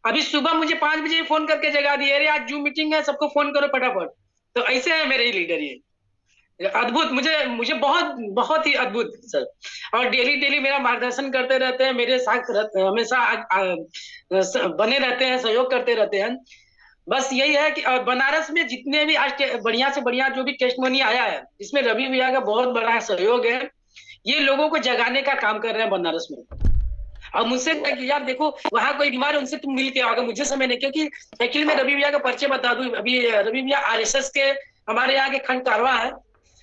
अभी सुबह मुझे 5 बजे फोन करके जगा दिए, अरे आज जूम मीटिंग है, सबको फोन करो फटाफट। तो ऐसे है मेरे ही लीडर ये। अद्भुत, मुझे मुझे बहुत बहुत ही अद्भुत सर। और डेली डेली मेरा मार्गदर्शन करते रहते हैं, मेरे साथ हमेशा बने रहते हैं, सहयोग करते रहते हैं। बस यही है कि बनारस में जितने भी आज बढ़िया से बढ़िया जो भी टेस्टमोनी आया है, इसमें रवि भैया का बहुत बड़ा सहयोग है। ये लोगों को जगाने का काम कर रहे हैं बनारस में। और मुझसे यार देखो, वहां कोई बीमार है, उनसे तुम मिल के आओगे, मुझे समय नहीं। क्योंकि एक्चुअली मैं रवि भैया का परिचय बता दूं, अभी रवि भैया आरएसएस के हमारे यहाँ के खंड कारवा है,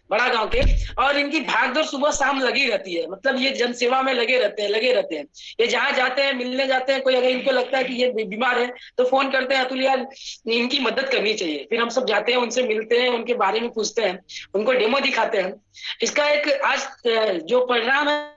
बड़ा गांव के। और इनकी भागदौड़ सुबह शाम लगी रहती है, मतलब ये जनसेवा में लगे रहते हैं। ये जहाँ जाते हैं, मिलने जाते हैं, कोई अगर इनको लगता है कि ये बीमार है, तो फोन करते हैं, अतुल यार इनकी मदद करनी चाहिए। फिर हम सब जाते हैं, उनसे मिलते हैं, उनके बारे में पूछते हैं, उनको डेमो दिखाते हैं। इसका एक आज जो परिणाम है,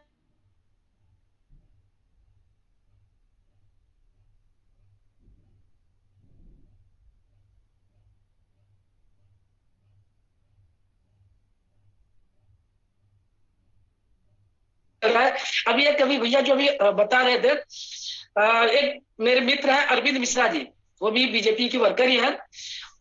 अभी एक कभी भैया जो अभी बता रहे थे, एक मेरे मित्र हैं अरविंद मिश्रा जी, वो भी बीजेपी के वर्कर ही हैं।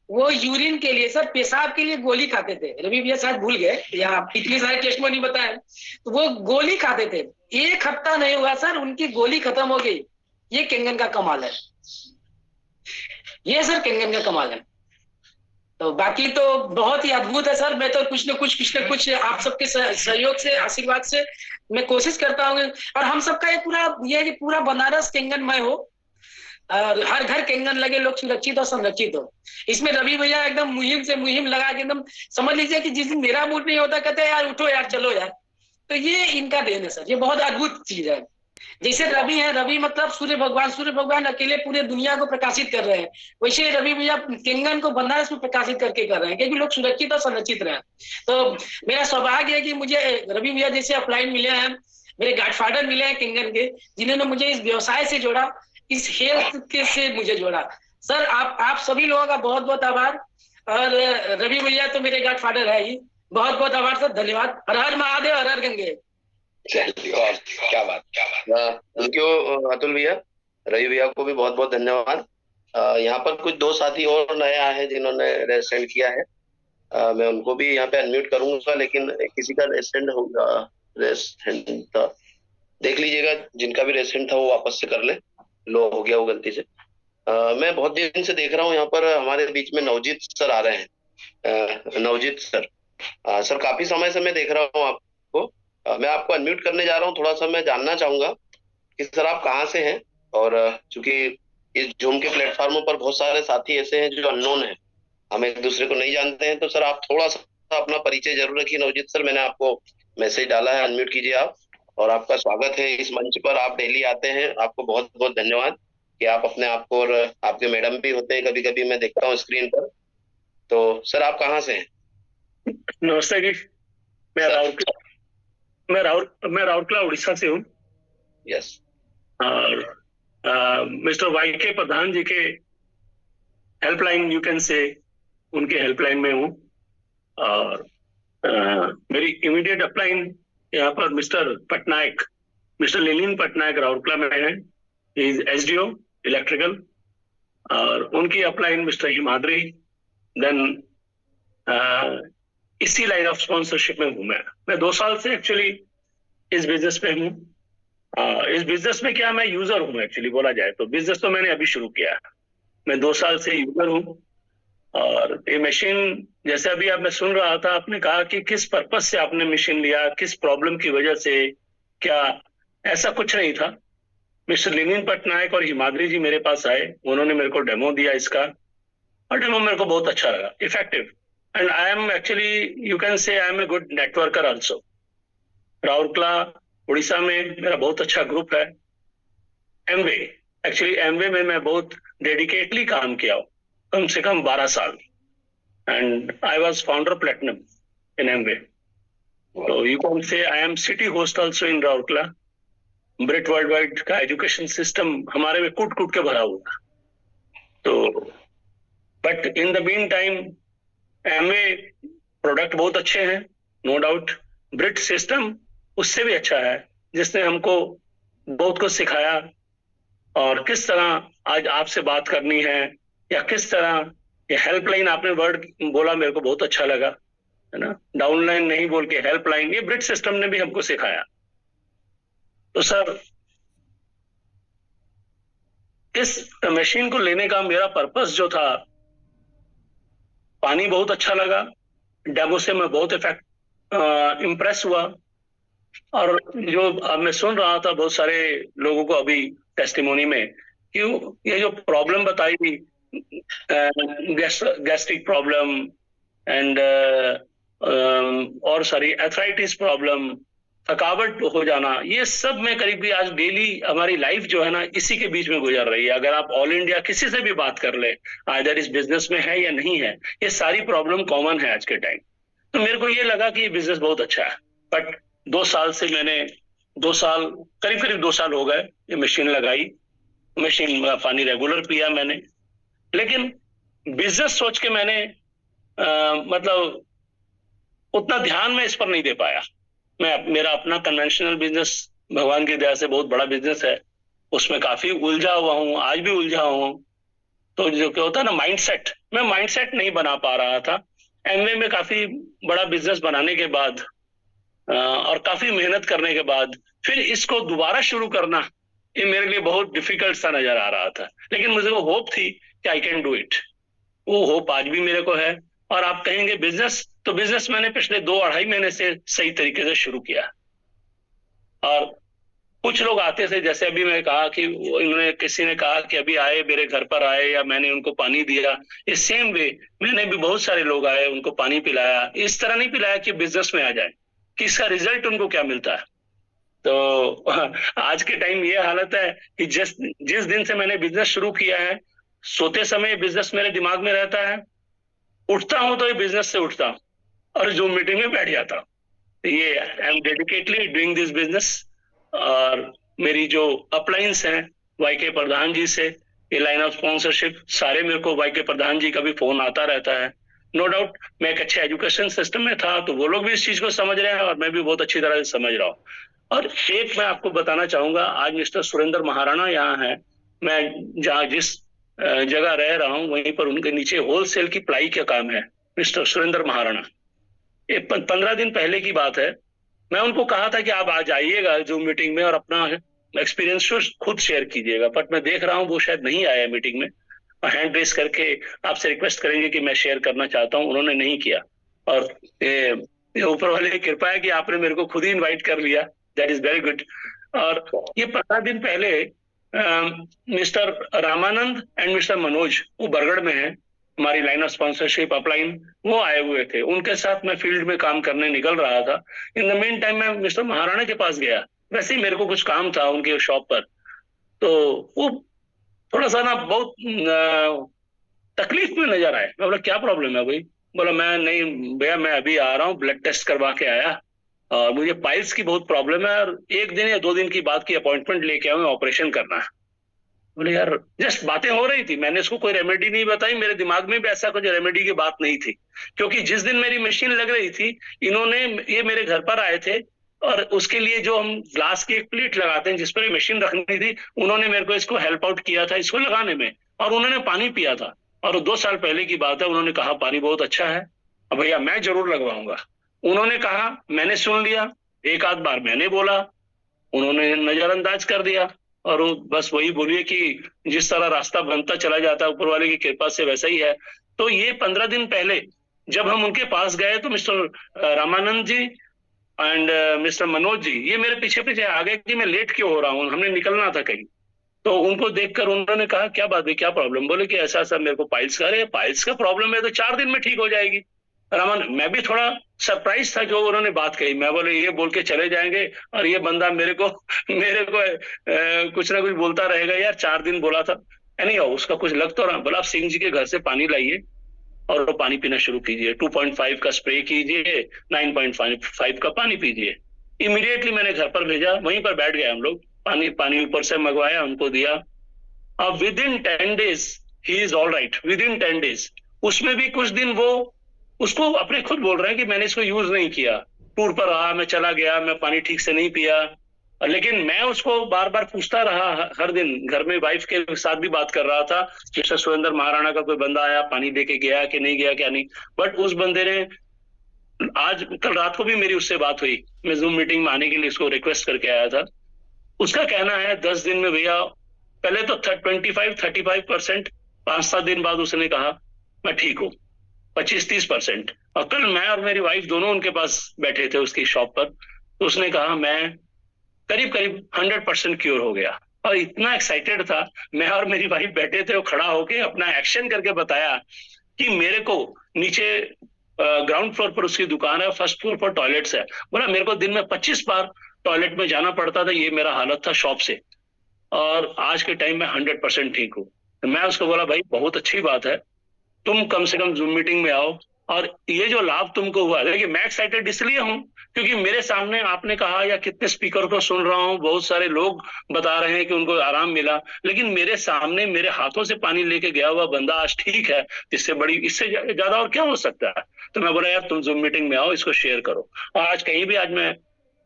वो यूरिन के लिए, सर पेशाब के लिए गोली खाते थे। रवि भैया शायद भूल गए, या पिछली सारे टेस्ट में नहीं बताया, तो वो गोली खाते थे। 1 हफ्ता नहीं हुआ सर, उनकी गोली खत्म हो गई। ये केंगन का कमाल है, ये सर केंगन का कमाल है। तो बाकी तो बहुत ही अद्भुत है सर। मैं तो कुछ न कुछ आप सबके सहयोग से, आशीर्वाद से मैं कोशिश करता हूँ। और हम सबका ये है कि पूरा बनारस केंगनमय हो, और हर घर केंगन लगे, लोग सुरक्षित और संरक्षित हो। इसमें रवि भैया एकदम मुहिम से मुहिम लगा के, एकदम समझ लीजिए कि जिस दिन मेरा मूड नहीं होता, कहते हैं यार उठो यार, चलो यार। तो ये इनका देन है सर, ये बहुत अद्भुत चीज है। जैसे रवि है, रवि मतलब सूर्य भगवान अकेले पूरे दुनिया को प्रकाशित कर रहे हैं। वैसे रवि भैया केंगन को बनारस में प्रकाशित करके कर रहे हैं, क्योंकि लोग सुरक्षित और संरक्षित रहे। तो मेरा सौभाग्य है कि मुझे रवि भैया जैसे अपलाइन मिले हैं, मेरे गॉडफादर मिले हैं केंगन के, जिन्होंने मुझे इस व्यवसाय से जोड़ा, इस हेल्थ के से मुझे जोड़ा। सर आप सभी लोगों का बहुत बहुत आभार। और रवि भैया तो मेरे गॉडफादर है ही। बहुत बहुत आभार सर, धन्यवाद। हर हर महादेव, हर हर गंगे। क्या बात। थैंक यू अतुल भैया। रवि भैया को भी बहुत बहुत धन्यवाद। यहाँ पर कुछ 2 साथी और नए आए हैं जिन्होंने रेस्टेंड किया है। मैं उनको भी यहाँ पे अनम्यूट करूंगा, लेकिन किसी का रेस्टेंड होगा, रेस्टेंड था, देख लीजिएगा, जिनका भी रेस्टेंड था वो वापस से कर ले, लो हो गया वो गलती से। मैं बहुत दिन से देख रहा हूँ यहाँ पर हमारे बीच में नवजीत सर आ रहे हैं। नवजीत सर, सर काफी समय से मैं देख रहा हूँ आपको। मैं आपको अनम्यूट करने जा रहा हूँ। थोड़ा सा मैं जानना चाहूंगा कि सर आप कहाँ से हैं, और चूंकि इस जूम के प्लेटफॉर्म पर बहुत सारे साथी ऐसे हैं जो अननोन हैं, हम एक दूसरे को नहीं जानते हैं। तो सर आप थोड़ा सा अपना परिचय जरूर रखिए। नवजीत सर, मैंने आपको मैसेज डाला है, अनम्यूट कीजिए आप। और आपका स्वागत है इस मंच पर, आप डेली आते हैं, आपको बहुत बहुत धन्यवाद कि आप अपने आप को, और आपके मैडम भी होते हैं कभी कभी, मैं देखता हूँ स्क्रीन पर। तो सर आप कहाँ से हैं? नमस्ते जी, मैं राउरकेला उड़ीसा से हूँ। यस। और मिस्टर वाई के प्रधान जी के हेल्पलाइन, यू कैन से, उनके हेल्पलाइन में हूँ। और मेरी इमीडिएट अपलाइन यहाँ पर mister Patnaik, mister Lenin Patnaik Rourkela में है, इज एसडीओ इलेक्ट्रिकल। और उनकी अपलाइन मिस्टर हिमाद्री। देन इसी लाइन ऑफ स्पॉन्सरशिप में हूँ मैं 2 साल से एक्चुअली इस बिजनेस में हूँ। इस बिजनेस में क्या मैं यूजर हूँ एक्चुअली बोला जाए तो। बिजनेस तो मैंने अभी शुरू किया है, मैं 2 साल से यूजर हूँ। और ये मशीन जैसे अभी आप मैं सुन रहा था, आपने कहा कि किस पर्पस से आपने मशीन लिया, किस प्रॉब्लम की वजह से, क्या ऐसा कुछ नहीं था। मिस्टर लेनिन पटनायक और हिमाद्री जी मेरे पास आए, उन्होंने मेरे को डेमो दिया इसका, और डेमो मेरे को बहुत अच्छा लगा, effective. And I am actually you can say I am a good networker also. Rourkela Orissa में मेरा बहुत अच्छा ग्रुप है। एमवे, एक्चुअली एमवे में मैं बहुत डेडिकेटली काम किया हूँ, कम से कम 12 साल। And I was founder platinum in Amway. तो you can say I am city host also in Rourkela. Britt world wide का एजुकेशन सिस्टम हमारे में कूट कूट के भरा हुआ था। तो but in the mean time Amway product बहुत अच्छे हैं, नो डाउट। ब्रिट सिस्टम उससे भी अच्छा है, जिसने हमको बहुत कुछ सिखाया, और किस तरह आज आपसे बात करनी है, या किस तरह ये हेल्पलाइन आपने वर्ड बोला, मेरे को बहुत अच्छा लगा, है ना। डाउनलाइन नहीं बोल के हेल्पलाइन, ये ब्रिट सिस्टम ने भी हमको सिखाया। तो सर, इस मशीन को लेने का मेरा पर्पस जो था, पानी बहुत अच्छा लगा, डेमो से मैं बहुत इम्प्रेस हुआ। और जो अब मैं सुन रहा था बहुत सारे लोगों को अभी टेस्टिमोनी में, कि ये जो प्रॉब्लम बताई थी, गैस्ट्रिक प्रॉब्लम एंड और सारी एथराइटिस प्रॉब्लम, थकावट हो जाना, ये सब में करीब भी आज डेली हमारी लाइफ जो है ना इसी के बीच में गुजर रही है। अगर आप ऑल इंडिया किसी से भी बात कर ले, आइदर इस बिजनेस में है या नहीं है, ये सारी प्रॉब्लम कॉमन है आज के टाइम। तो मेरे को ये लगा कि ये बिजनेस बहुत अच्छा है। बट 2 साल से मैंने 2 साल करीब 2 साल हो गए ये मशीन लगाई, मशीन पानी रेगुलर पिया मैंने, लेकिन बिजनेस सोच के मैंने मतलब उतना ध्यान में इस पर नहीं दे पाया। मेरा अपना कन्वेंशनल बिजनेस भगवान की दया से बहुत बड़ा बिजनेस है, उसमें काफी उलझा हुआ हूँ, आज भी उलझा हूँ। तो जो क्या होता है ना माइंडसेट, मैं माइंडसेट नहीं बना पा रहा था। एमवे में काफी बड़ा बिजनेस बनाने के बाद और काफी मेहनत करने के बाद फिर इसको दोबारा शुरू करना, ये मेरे लिए बहुत डिफिकल्ट सा नजर आ रहा था। लेकिन मुझे वो होप थी कि आई कैन डू इट, वो होप आज भी मेरे को है। और आप कहेंगे बिजनेस, तो बिजनेस मैंने पिछले 2-2.5 महीने से सही तरीके से शुरू किया। और कुछ लोग आते थे, जैसे अभी मैं कहा कि इन्होंने किसी ने कहा कि अभी आए, मेरे घर पर आए या मैंने उनको पानी दिया, इस सेम वे मैंने भी बहुत सारे लोग आए, उनको पानी पिलाया। इस तरह नहीं पिलाया कि बिजनेस में आ जाए, कि इसका रिजल्ट उनको क्या मिलता है। तो आज के टाइम ये हालत है कि जिस दिन से मैंने बिजनेस शुरू किया है, सोते समय बिजनेस मेरे दिमाग में रहता है, उठता हूं तो ये बिजनेस से उठता हूं, और जो मीटिंग में बैठ जाता हूं। ये I am dedicatedly doing this business. और मेरी जो अपलाइंस हैं वाईके प्रधान जी से, ये लाइन ऑफ स्पॉन्सरशिप, सारे मेरे को वाईके प्रधान जी का भी फोन आता रहता है। नो डाउट मैं एक अच्छे एजुकेशन सिस्टम में था, तो वो लोग भी इस चीज को समझ रहे हैं, और मैं भी बहुत अच्छी तरह से समझ रहा हूँ। और एक मैं आपको बताना चाहूंगा, आज मिस्टर सुरेंद्र महाराणा यहाँ है, मैं जहाँ जिस जगह रह रहा हूँ वहीं पर उनके नीचे होलसेल की प्लाई का काम है मिस्टर सुरेंद्र महाराणा। ये 15 दिन पहले की बात है। मैं उनको कहा था कि आप आज आइएगा जो मीटिंग में और अपना एक्सपीरियंस खुद शेयर कीजिएगा, बट मैं देख रहा हूँ वो शायद नहीं आया मीटिंग में। हैंड रेस करके आपसे रिक्वेस्ट करेंगे कि मैं शेयर करना चाहता हूँ, उन्होंने नहीं किया। और ये ऊपर वाले की कृपा है कि आपने मेरे को खुद ही इन्वाइट कर लिया, दैट इज वेरी गुड। और ये 15 दिन पहले mister Ramanand and mister Manoj, वो बरगढ़ में है, हमारी लाइन ऑफ स्पॉन्सरशिप अपलाइन, वो आए हुए थे। उनके साथ मैं फील्ड में काम करने निकल रहा था। इन द मीन टाइम मैं मिस्टर महाराणा के पास गया, वैसे ही मेरे को कुछ काम था उनके शॉप पर। तो वो थोड़ा सा ना बहुत तकलीफ में नजर आए। मैं बोला क्या प्रॉब्लम है भाई? बोला मैं नहीं भैया, मैं अभी आ रहा हूँ, ब्लड टेस्ट करवा के आया और मुझे पाइल्स की बहुत प्रॉब्लम है, और 1 दिन या 2 दिन की बात की अपॉइंटमेंट लेके आऊँ, ऑपरेशन करना है। बोले यार जस्ट बातें हो रही थी, मैंने इसको कोई रेमेडी नहीं बताई, मेरे दिमाग में भी ऐसा कुछ रेमेडी की बात नहीं थी। क्योंकि जिस दिन मेरी मशीन लग रही थी, इन्होंने ये मेरे घर पर आए थे, और उसके लिए जो हम ग्लास की एक प्लेट लगाते हैं जिस पर मशीन रखनी थी, उन्होंने मेरे को इसको हेल्प आउट किया था इसको लगाने में, और उन्होंने पानी पिया था। और 2 साल पहले की बात है, उन्होंने कहा पानी बहुत अच्छा है, अब भैया मैं जरूर लगवाऊंगा। उन्होंने कहा, मैंने सुन लिया, 1 आध बार मैंने बोला, उन्होंने नजरअंदाज कर दिया और बस वही बोलिए कि जिस तरह रास्ता बनता चला जाता है ऊपर वाले की कृपा से वैसा ही है। तो ये 15 दिन पहले जब हम उनके पास गए तो mister Ramanand ji and mister Manoj ji ये मेरे पीछे पीछे आ गए कि मैं लेट क्यों हो रहा हूँ, हमने निकलना था कहीं। तो उनको देखकर उन्होंने कहा क्या बात है, क्या प्रॉब्लम? बोले कि ऐसा ऐसा मेरे को पाइल्स का, अरे पाइल्स का प्रॉब्लम है तो 4 दिन में ठीक हो जाएगी। रामन, मैं भी थोड़ा सरप्राइज था जो उन्होंने बात कही। मैं बोले ये बोल के चले जाएंगे और ये बंदा मेरे को कुछ ना कुछ बोलता रहेगा, यार 4 दिन बोला था। नहीं उसका कुछ लग तो रहा। बोला आप सिंह जी के घर से पानी लाइए और वो पानी पीना शुरू कीजिए, 2.5 का स्प्रे कीजिए, 9.5 का पानी पीजिए। इमीडिएटली मैंने घर पर भेजा, वहीं पर बैठ गए हम लोग, पानी ऊपर से मंगवाया, उनको दिया। अब with in 10 days he is all right, with in 10 days। उसमें भी कुछ दिन वो उसको अपने खुद बोल रहे हैं कि मैंने इसको यूज नहीं किया, टूर पर रहा, मैं चला गया, मैं पानी ठीक से नहीं पिया। लेकिन मैं उसको बार बार पूछता रहा, हर दिन घर में वाइफ के साथ भी बात कर रहा था, मिस्टर सुरेंद्र महाराणा का कोई बंदा आया, पानी दे के गया कि नहीं गया, क्या नहीं। बट उस बंदे ने कल रात को भी मेरी उससे बात हुई, मैं जूम मीटिंग में आने के लिए उसको रिक्वेस्ट करके आया था। उसका कहना है 10 दिन में भैया, पहले तो 25-35%, 5-7 दिन बाद उसने कहा मैं ठीक हूँ, 25-30%। और कल मैं और मेरी वाइफ दोनों उनके पास बैठे थे उसकी शॉप पर, तो उसने कहा मैं करीब 100% क्योर हो गया। और इतना एक्साइटेड था, मैं और मेरी वाइफ बैठे थे, वो खड़ा होके अपना एक्शन करके बताया कि मेरे को नीचे ग्राउंड फ्लोर पर उसकी दुकान है, फर्स्ट फ्लोर पर टॉयलेट्स है। बोला मेरे को दिन में 25 बार टॉयलेट में जाना पड़ता था, ये मेरा हालत था शॉप से, और आज के टाइम में 100% ठीक हूँ। तो मैं उसको बोला भाई बहुत अच्छी बात है, तुम कम से कम जूम मीटिंग में आओ, और ये जो लाभ तुमको हुआ, देखिए मैं एक्साइटेड इसलिए हूँ क्योंकि मेरे सामने आपने कहा, या कितने स्पीकर को सुन रहा हूँ, बहुत सारे लोग बता रहे हैं कि उनको आराम मिला, लेकिन मेरे सामने मेरे हाथों से पानी लेके गया हुआ बंदा आज ठीक है। इससे ज्यादा और क्या हो सकता है? तो मैं बोला यार तुम जूम मीटिंग में आओ, इसको शेयर करो। और आज कहीं भी, आज मैं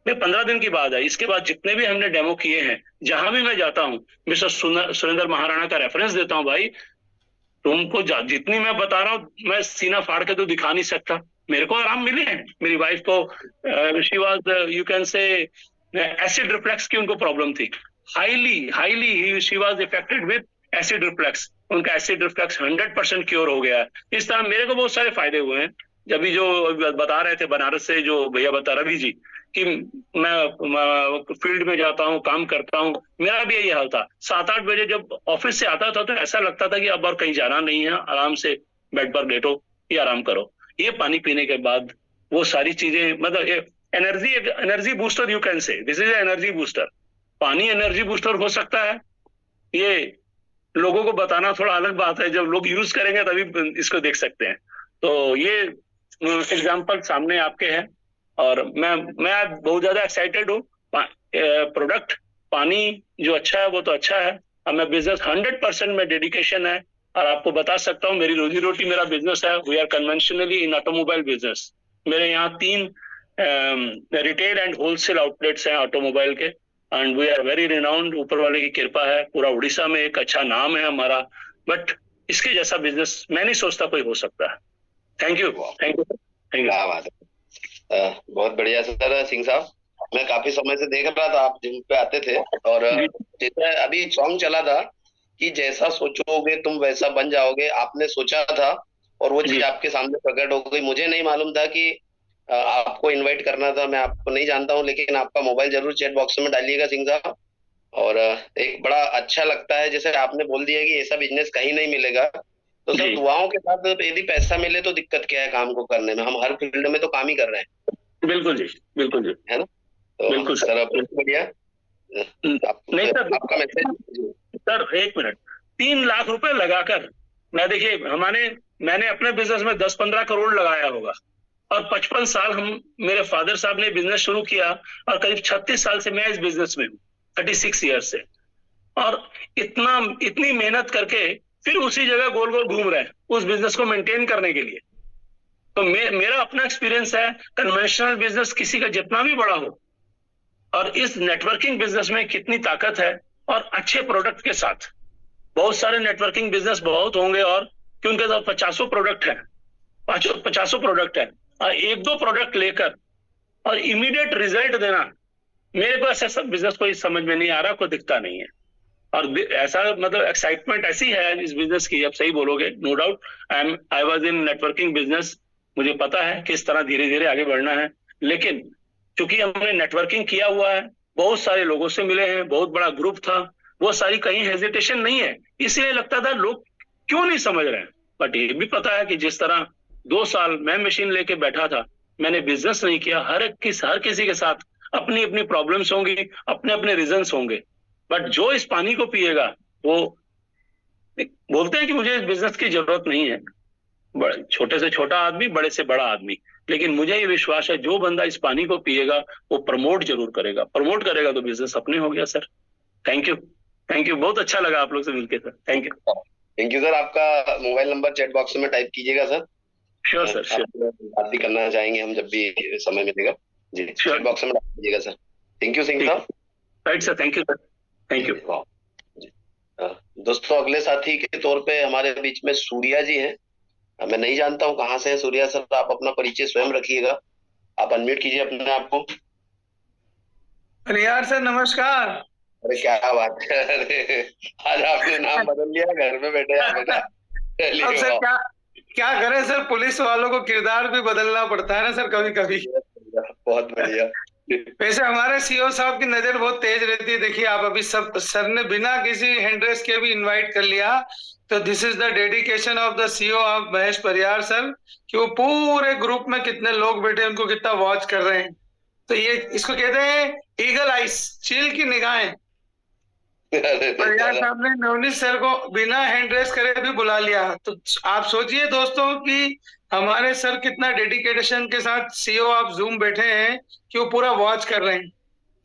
15 दिन की बात है, इसके बाद जितने भी हमने डेमो किए हैं, जहां भी मैं जाता हूँ मिस्टर सुरेंद्र महाराणा का रेफरेंस देता हूँ। भाई तुमको जितनी मैं बता रहा हूँ, मैं सीना फाड़ के तो दिखा नहीं सकता, मेरे को आराम मिले हैं। मेरी वाइफ को शी वाज यू कैन से एसिड रिफ्लेक्स की उनको प्रॉब्लम थी, highly she was affected with acid reflex, उनका एसिड रिफ्लेक्स 100% क्योर हो गया है। इस तरह मेरे को बहुत सारे फायदे हुए हैं। जब भी जो बता रहे थे बनारस से जो भैया बता, रवि जी, कि मैं फील्ड में जाता हूँ, काम करता हूँ, मेरा भी यही हाल था। 7-8 बजे जब ऑफिस से आता था तो ऐसा लगता था कि अब और कहीं जाना नहीं है, आराम से बेड पर लेटो या आराम करो। ये पानी पीने के बाद वो सारी चीजें, मतलब एनर्जी बूस्टर, यू कैन से दिस इज एनर्जी बूस्टर। पानी एनर्जी बूस्टर हो सकता है, ये लोगों को बताना थोड़ा अलग बात है, जब लोग यूज करेंगे तभी इसको देख सकते हैं। तो ये एग्जाम्पल सामने आपके हैं, और मैं बहुत ज्यादा एक्साइटेड हूँ। प्रोडक्ट पानी जो अच्छा है वो तो अच्छा है, और मैं बिजनेस 100% में डेडिकेशन है, और आपको बता सकता हूँ मेरी रोजी रोटी, मेरा बिजनेस है। We are conventionally in automobile business. मेरे यहाँ 3 रिटेल एंड होलसेल आउटलेट्स हैं ऑटोमोबाइल के, and we are very renowned, ऊपर वाले की कृपा है, पूरा उड़ीसा में एक अच्छा नाम है हमारा। बट इसके जैसा बिजनेस मैं नहीं सोचता कोई हो सकता है। Thank you. क्या बात है, बहुत बढ़िया सर। सिंह साहब, मैं काफी समय से देख रहा था आप जिम पे आते थे, और जैसे अभी सॉन्ग चला था कि जैसा सोचोगे तुम वैसा बन जाओगे, आपने सोचा था और वो चीज आपके सामने प्रकट हो गई। मुझे नहीं मालूम था कि आपको इनवाइट करना था, मैं आपको नहीं जानता हूँ, लेकिन आपका मोबाइल जरूर चैट बॉक्स में डालिएगा सिंह साहब। और एक बड़ा अच्छा लगता है, जैसे आपने बोल दिया कि ऐसा बिजनेस कहीं नहीं मिलेगा, तो सर दुआओं के साथ यदि पैसा मिले तो दिक्कत क्या है काम को करने में? हम हर फील्ड में तो काम ही कर रहे हैं। बिल्कुल जी, बिल्कुल जी, है ना? तो बिल्कुल सर, बढ़िया। नहीं सर, आपका मैसेज सर 1 मिनट। 3 लाख रुपए लगाकर, मैं देखिए मैंने अपने बिजनेस में 10-15 करोड़ लगाया होगा, और 55 साल मेरे फादर साहब ने बिजनेस शुरू किया, और करीब 36 साल से मैं इस बिजनेस में हूँ, 36 ईयर्स से, और इतनी मेहनत करके फिर उसी जगह गोल गोल घूम रहे हैं उस बिजनेस को मेंटेन करने के लिए। तो मेरा अपना एक्सपीरियंस है, कन्वेंशनल बिजनेस किसी का जितना भी बड़ा हो, और इस नेटवर्किंग बिजनेस में कितनी ताकत है, और अच्छे प्रोडक्ट के साथ। बहुत सारे नेटवर्किंग बिजनेस बहुत होंगे, और कि उनके साथ 50 प्रोडक्ट है, 50 प्रोडक्ट है, और 1-2 प्रोडक्ट लेकर और इमीडिएट रिजल्ट देना, मेरे को ऐसा सब बिजनेस कोई समझ में नहीं आ रहा, कोई दिखता नहीं है। और ऐसा मतलब एक्साइटमेंट ऐसी है इस बिजनेस की, आप सही बोलोगे, no doubt. I was in networking business, मुझे पता है किस तरह धीरे धीरे आगे बढ़ना है। लेकिन चूंकि हमने नेटवर्किंग किया हुआ है, बहुत सारे लोगों से मिले हैं, बहुत बड़ा ग्रुप था, वो सारी कहीं हेजिटेशन नहीं है, इसलिए लगता था लोग क्यों नहीं समझ रहे हैं। बट ये भी पता है कि जिस तरह 2 साल मैं मशीन लेके बैठा था, मैंने बिजनेस नहीं किया, हर किसी के साथ अपनी अपनी प्रॉब्लम्स होंगी, अपने अपने रीजंस होंगे, बट जो इस पानी को पिएगा वो बोलते हैं कि मुझे इस बिजनेस की जरूरत नहीं है, बड़े छोटे से छोटा आदमी, बड़े से बड़ा आदमी, लेकिन मुझे ये विश्वास है जो बंदा इस पानी को पिएगा वो प्रमोट जरूर करेगा, प्रमोट करेगा तो बिजनेस अपने हो गया। सर थैंक यू, बहुत अच्छा लगा आप लोग से मिलकर sir, thank you. Thank you sir. आपका मोबाइल नंबर चैट बॉक्स में टाइप कीजिएगा सर। Sure sir, sure. बात भी करना चाहेंगे हम जब भी समय मिलेगा जी, चैट बॉक्स में टाइप कीजिएगा सर। थैंक यू सिंह साहब। Right sir, thank you sir, thank you. दोस्तों अगले साथी के तौर पे हमारे बीच में सूर्या जी हैं। मैं नहीं जानता हूँ कहाँ से है सूर्या सर, आप अपना परिचय स्वयं रखिएगा। आप अनम्यूट कीजिए अपने आप को। अरे यार सर नमस्कार। अरे क्या बात है, अरे आज आपने नाम बदल लिया, घर में बैठे हैं बेटा। अब सर क्या करें सर, पुलिस वालों को किरदार भी बदलना पड़ता है ना सर कभी कभी। बहुत बढ़िया। वैसे हमारे सीईओ साहब की नजर बहुत तेज रहती है। देखिए आप अभी सब सर ने बिना किसी हैंड्रेस के भी इनवाइट कर लिया, तो this is the dedication of the CEO of Mahesh Pariyar sir, कि वो पूरे ग्रुप में कितने लोग बैठे उनको कितना वॉच कर रहे हैं। तो ये इसको कहते हैं ईगल आइस, चील की निगाहें। परियार साहब ने नवनीत सर को बिना हैंड्रेस करे भी बुला लिया। तो आप सोचिए दोस्तों कि हमारे सर कितना डेडिकेशन के साथ सीईओ ऑफ जूम बैठे हैं कि वो पूरा वॉच कर रहे हैं।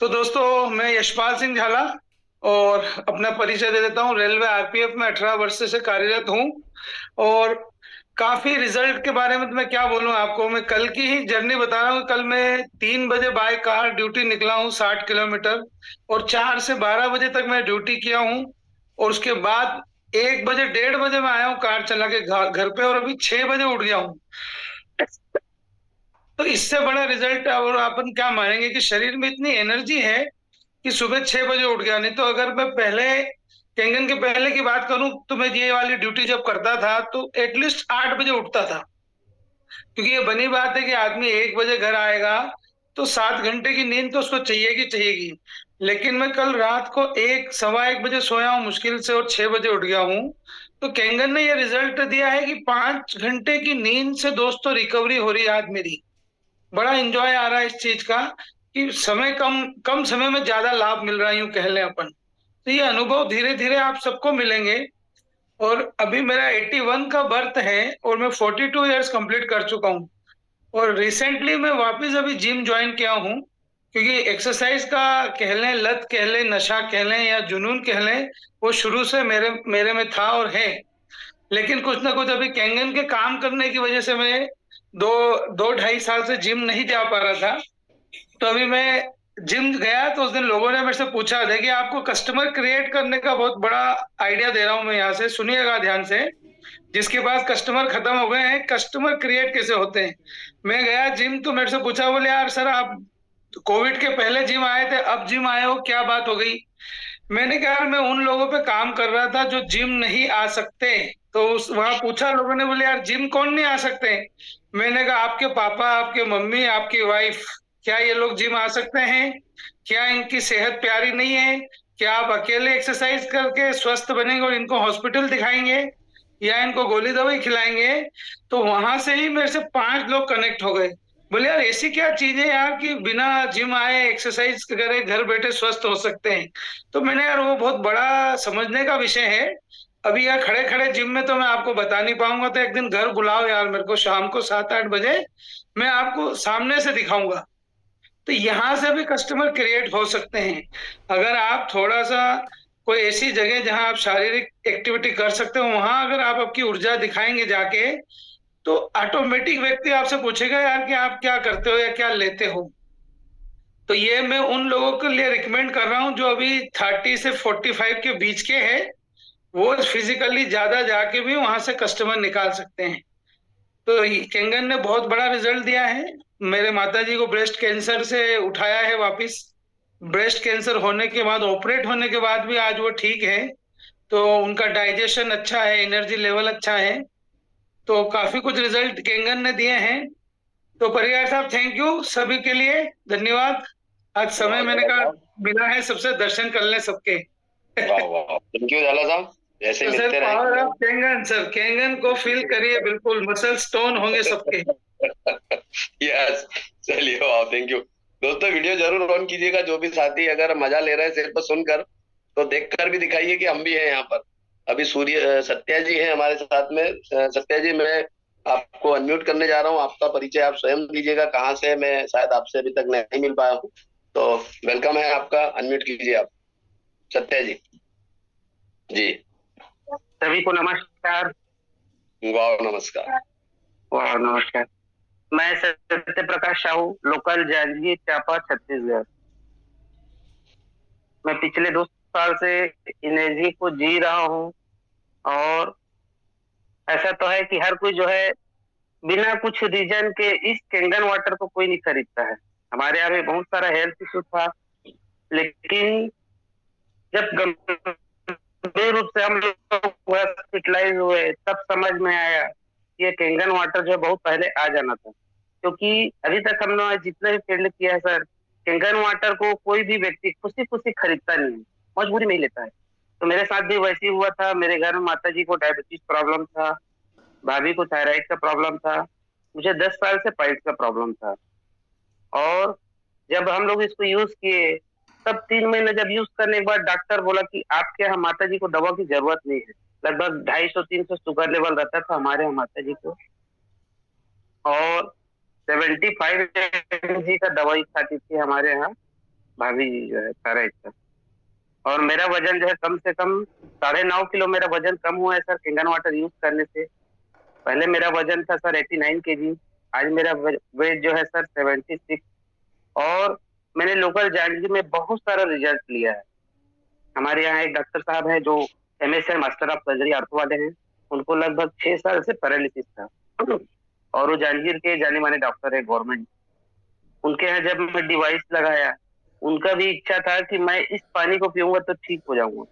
तो दोस्तों मैं यशपाल सिंह झाला और अपना परिचय दे देता हूँ। रेलवे आरपीएफ में 18 वर्ष से कार्यरत हूँ और काफी रिजल्ट के बारे में तो मैं क्या बोलूं आपको। मैं कल की ही जर्नी बता रहा हूँ। कल मैं 3 बजे बाय कार ड्यूटी निकला हूँ 60 किलोमीटर, और 4 से 12 बजे तक मैं ड्यूटी किया हूँ, और उसके बाद 1 बजे 1:30 बजे मैं आया हूँ कार चला के घर पे, और अभी 6 बजे उठ गया हूँ। तो इससे बड़ा रिजल्ट और अपन क्या मानेंगे कि शरीर में इतनी एनर्जी है कि सुबह 6 बजे उठ गया। नहीं तो अगर मैं पहले केंगन के पहले की बात करूं तो मैं ये वाली ड्यूटी जब करता था तो एटलीस्ट 8 बजे उठता था, क्योंकि ये बनी बात है कि आदमी 1 बजे घर आएगा तो 7 घंटे की नींद तो उसको चाहिएगी। लेकिन मैं कल रात को 1-1:15 बजे सोया हूँ मुश्किल से, और 6 बजे उठ गया हूँ। तो केंगन ने ये रिजल्ट दिया है कि 5 घंटे की नींद से दोस्तों रिकवरी हो रही है आज मेरी। बड़ा एंजॉय आ रहा है इस चीज का कि समय कम समय में ज्यादा लाभ मिल रहा है, यूं कह लें अपन। तो ये अनुभव धीरे धीरे आप सबको मिलेंगे। और अभी मेरा 81 का बर्थ है और मैं 42 इयर्स कंप्लीट कर चुका हूँ। और रिसेंटली मैं वापस अभी जिम ज्वाइन किया हूँ, क्योंकि एक्सरसाइज का कह लें, लत कह लें, नशा कह लें या जुनून कह लें, वो शुरू से मेरे में था और है। लेकिन कुछ ना कुछ अभी केंगन के काम करने की वजह से मैं 2-2.5 साल से जिम नहीं जा पा रहा था। तो अभी मैं जिम गया तो उस दिन लोगों ने मेरे से पूछा, देखिए आपको कस्टमर क्रिएट करने का बहुत बड़ा आइडिया दे रहा हूं मैं यहाँ से, सुनिएगा ध्यान से। जिसके पास कस्टमर खत्म हो गए हैं, कस्टमर क्रिएट कैसे होते हैं। मैं गया जिम तो मेरे से पूछा, बोले यार सर आप कोविड के पहले जिम आए थे, अब जिम आए हो, क्या बात हो गई। मैंने कहा मैं उन लोगों पे काम कर रहा था जो जिम नहीं आ सकते। तो वहां पूछा लोगों ने, बोले यार जिम कौन नहीं आ सकते। मैंने कहा आपके पापा, आपके मम्मी, आपकी वाइफ, क्या ये लोग जिम आ सकते हैं? क्या इनकी सेहत प्यारी नहीं है? क्या आप अकेले एक्सरसाइज करके स्वस्थ बनेंगे और इनको हॉस्पिटल दिखाएंगे या इनको गोली दवाई खिलाएंगे? तो वहां से ही मेरे से 5 लोग कनेक्ट हो गए। बोले यार ऐसी क्या चीज है यार कि बिना जिम आए एक्सरसाइज करे घर बैठे स्वस्थ हो सकते हैं। तो मैंने यार वो बहुत बड़ा समझने का विषय है। अभी यार खड़े खड़े जिम में तो मैं आपको बता नहीं पाऊंगा, तो एक दिन घर बुलाओ यार मेरे को, शाम को 7-8 बजे मैं आपको सामने से दिखाऊंगा। तो यहाँ से भी कस्टमर क्रिएट हो सकते हैं अगर आप थोड़ा सा कोई ऐसी जगह जहां आप शारीरिक एक्टिविटी कर सकते हो, वहां अगर आप आपकी ऊर्जा दिखाएंगे जाके, तो ऑटोमेटिक व्यक्ति आपसे पूछेगा यार कि आप क्या करते हो या क्या लेते हो। तो ये मैं उन लोगों के लिए रिकमेंड कर रहा हूं जो अभी 30 से 45 के बीच के हैं, वो फिजिकली ज्यादा जाके भी वहां से कस्टमर निकाल सकते हैं। तो केंगन ने बहुत बड़ा रिजल्ट दिया है। मेरे माताजी को ब्रेस्ट कैंसर से उठाया है वापिस, ब्रेस्ट कैंसर होने के बाद, ऑपरेट होने के बाद भी आज वो ठीक है। तो उनका डाइजेशन अच्छा है, एनर्जी लेवल अच्छा है, तो काफी कुछ रिजल्ट केंगन ने दिए हैं। तो परिहार साहब, थैंक यू, सभी के लिए धन्यवाद। आज समय मैंने कहा मिला है, सबसे दर्शन कर ले सबके। थैंक यू झाला साहब, ऐसे तो मिलते सर, रहेंगे। Power of Kangen sir, Kangen को फील करिए, बिल्कुल मसल स्टोन होंगे सबके। यस, चलिए वाह, थैंक यू दोस्तों। वीडियो जरूर ऑन कीजिएगा, जो भी साथी अगर मजा ले रहे हैं सिर्फ सुनकर, तो देखकर भी दिखाइए कि हम भी हैं यहाँ पर। अभी सत्या जी हैं हमारे साथ में। सत्या जी, मैं आपको अनम्यूट करने जा रहा हूँ, आपका परिचय आप स्वयं दीजिएगा, कहाँ से है, मैं शायद आपसे अभी तक नहीं मिल पाया हूँ, तो वेलकम है आपका, अनम्यूट कीजिए आप सत्या जी। जी, सभी को नमस्कार। वाह नमस्कार। वाह नमस्कार। मैं सत्य प्रकाश साहू, लोकल जांजगीर चांपा, छत्तीसगढ़। मैं पिछले 2 साल से एनर्जी को जी रहा हूँ, और ऐसा तो है कि हर कोई जो है बिना कुछ रीजन के इस केंगन वाटर को कोई नहीं खरीदता है। हमारे यहाँ में बहुत सारा हेल्थ इशू था, लेकिन जब गंभीर रूप से हम लोग हॉस्पिटलाइज हुए तब समझ में आया कि ये केंगन वाटर जो है बहुत पहले आ जाना था। क्योंकि अभी तक हम लोग जितना भी फील्ड किया है सर, केंगन वाटर को कोई भी व्यक्ति खुशी खुशी खरीदता नहीं है, मजबूरी में ही लेता है। तो मेरे साथ भी वैसे ही हुआ था। मेरे घर में माता जी को डायबिटीज प्रॉब्लम था, भाभी को थायराइड का प्रॉब्लम था, मुझे 10 साल से पाइल्स का प्रॉब्लम था। और जब हम लोग इसको यूज किए, तब 3 महीने जब यूज करने के बाद डॉक्टर बोला कि आपके यहाँ माता जी को दवा की जरूरत नहीं है। लगभग 250-300 शुगर लेवल रहता था हमारे यहाँ माता जी को, और 75 mg का दवाई खाती थी हमारे यहाँ भाभी जी जो है थायराइड का। और मेरा वजन जो है कम से कम 9.5 किलो मेरा वजन कम हुआ है सर, केंगन वाटर यूज करने से। पहले मेरा वजन था सर 89 kg, आज मेरा वेट जो है सर 76। और मैंने लोकल जांजगीर में बहुत सारा रिजल्ट लिया है। हमारे यहाँ एक डॉक्टर साहब है जो MS है, मास्टर ऑफ सर्जरी आर्थो वाले हैं। उनको लगभग 6 साल से पैरालिसिस था, और वो जांजगीर के जाने माने डॉक्टर है गवर्नमेंट। उनके यहाँ जब मैं डिवाइस लगाया, उनका भी इच्छा था कि मैं इस पानी को पीऊंगा तो ठीक हो जाऊंगा।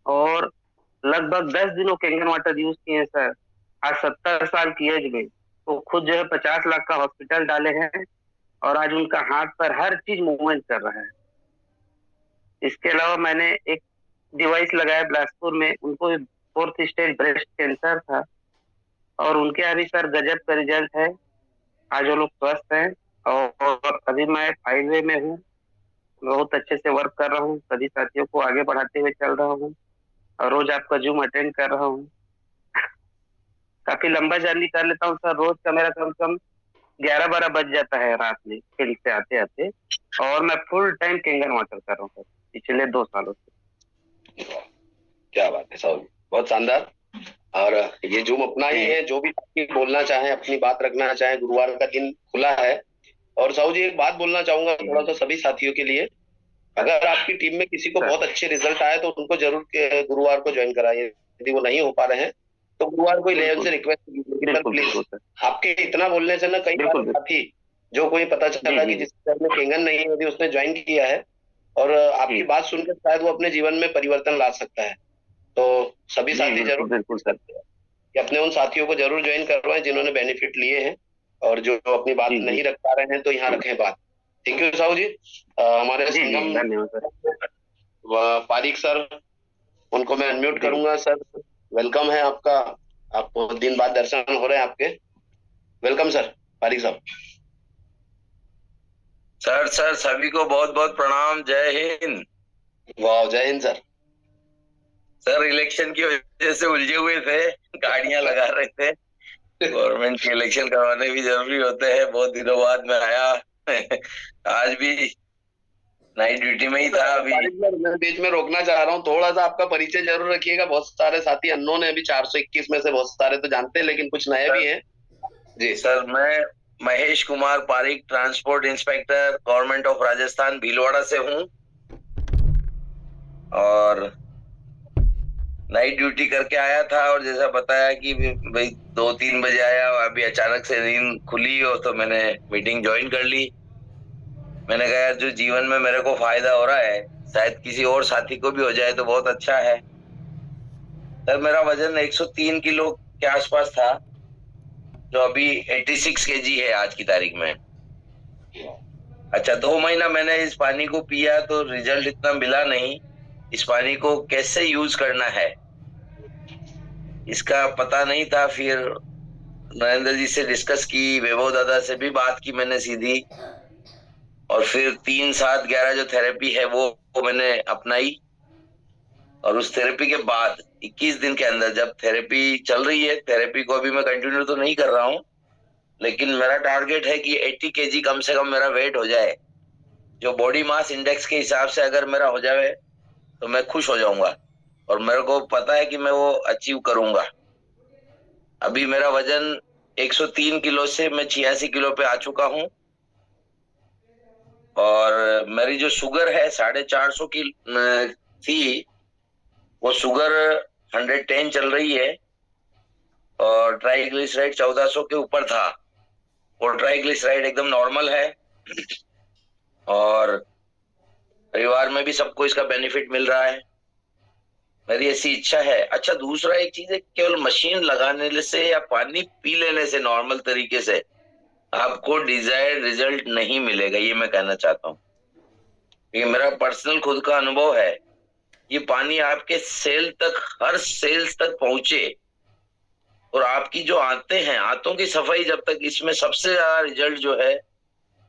और लगभग 10 दिनों केंगन वाटर यूज किए सर। आज 70 साल की एज में वो खुद जो है 50 लाख का हॉस्पिटल डाले हैं, और आज उनका हाथ पर हर चीज मूवमेंट कर रहा है। इसके अलावा मैंने एक डिवाइस लगाया बिलासपुर में, उनको 4th स्टेज ब्रेस्ट कैंसर था, और उनके यहाँ भी सर गजब का रिजल्ट है। आज वो लोग स्वस्थ हैं, और अभी मैं 5वे में हूँ, बहुत अच्छे से वर्क कर रहा हूँ, सभी साथियों को आगे बढ़ाते हुए चल रहा हूँ, और रोज आपका जूम अटेंड कर रहा हूँ। काफी लंबा जर्नी कर लेता हूँ सर, रोज का मेरा कम से कम 11-12 बज जाता है रात में फील्ड से आते आते, और मैं फुल टाइम केंगन वाटर कर रहा हूँ पिछले 2 सालों से। क्या बात है साहब, बहुत शानदार। और ये जूम अपना ही है, जो भी बोलना चाहे, अपनी बात रखना चाहे, गुरुवार का दिन खुला है। और साहू जी, एक बात बोलना चाहूंगा थोड़ा सा सभी साथियों के लिए, अगर आपकी टीम में किसी को बहुत अच्छे रिजल्ट आए तो उनको जरूर गुरुवार को ज्वाइन कराइए। यदि वो नहीं हो पा रहे हैं तो गुरुवार को लेवल से रिक्वेस्ट कीजिए प्लीज। आपके इतना बोलने से ना कई साथी जो कोई पता चला कि जिसके घर में केंगन नहीं है, यदि उसने ज्वाइन किया है और आपकी बात सुनकर शायद वो अपने जीवन में परिवर्तन ला सकता है। तो सभी साथी जरूर कि अपने उन साथियों को जरूर ज्वाइन करवाएं जिन्होंने बेनिफिट लिए हैं, और जो अपनी बात नहीं रख पा रहे हैं तो यहाँ रखें बात। थैंक यू साहू जी। हमारे संगम पारिक सर, उनको मैं अनम्यूट करूंगा। सर वेलकम है आपका, आपको दिन बाद दर्शन हो रहे हैं आपके। वेलकम सर पारिक साहब। सर सभी को बहुत बहुत प्रणाम, जय हिंद। वाह, जय हिंद सर। सर इलेक्शन की वजह से उलझे हुए थे, गाड़ियां लगा रहे थे। गवर्नमेंट के इलेक्शन करवाने भी जरूरी होते हैं, बहुत दिनों बाद में आया। आज भी नाइट ड्यूटी में ही था। अभी मैं बीच में रोकना चाह रहा हूँ, थोड़ा सा आपका परिचय जरूर रखिएगा। बहुत सारे साथी अननोन है, अभी 421 में से बहुत सारे तो जानते हैं, लेकिन कुछ नए भी हैं। जी सर, मैं Mahesh Kumar Pareek, transport inspector, government of Rajasthan, Bhilwara से हूँ, और नाइट ड्यूटी करके आया था। और जैसा बताया कि भाई 2-3 बजे आया, अभी अचानक से नींद खुली हो तो मैंने मीटिंग ज्वाइन कर ली। मैंने कहा यार जो जीवन में मेरे को फायदा हो रहा है शायद किसी और साथी को भी हो जाए तो बहुत अच्छा है। सर मेरा वजन 103 किलो के आसपास था, जो अभी 86 केजी है आज की तारीख में। अच्छा 2 महीना मैंने इस पानी को पिया तो रिजल्ट इतना मिला नहीं। इस पानी को कैसे यूज करना है इसका पता नहीं था। फिर नरेंद्र जी से डिस्कस की, वैभव दादा से भी बात की मैंने सीधी, और फिर 3, 7, 11 जो थेरेपी है वो मैंने अपनाई। और उस थेरेपी के बाद 21 दिन के अंदर, जब थेरेपी चल रही है, थेरेपी को अभी मैं कंटिन्यू तो नहीं कर रहा हूँ, लेकिन मेरा टारगेट है कि 80 केजी कम से कम मेरा वेट हो जाए। जो बॉडी मास इंडेक्स के हिसाब से अगर मेरा हो जाए तो मैं खुश हो जाऊंगा, और मेरे को पता है कि मैं वो अचीव करूंगा। अभी मेरा वजन 103 किलो से मैं 86 किलो पे आ चुका हूं, और मेरी जो शुगर है 450 की थी, वो शुगर 110 चल रही है, और ट्राइग्लिसराइड 1400 के ऊपर था, और ट्राइग्लिसराइड एकदम नॉर्मल है, और परिवार में भी सबको इसका बेनिफिट मिल रहा है। मेरी ऐसी इच्छा है। अच्छा दूसरा एक चीज है, केवल मशीन लगाने से या पानी पी लेने से नॉर्मल तरीके से आपको डिजायर्ड रिजल्ट नहीं मिलेगा, ये मैं कहना चाहता हूँ। ये मेरा पर्सनल खुद का अनुभव है। ये पानी आपके सेल तक, हर सेल्स तक पहुंचे, और आपकी जो आंतें हैं, आंतों की सफाई, जब तक इसमें सबसे ज्यादा रिजल्ट जो है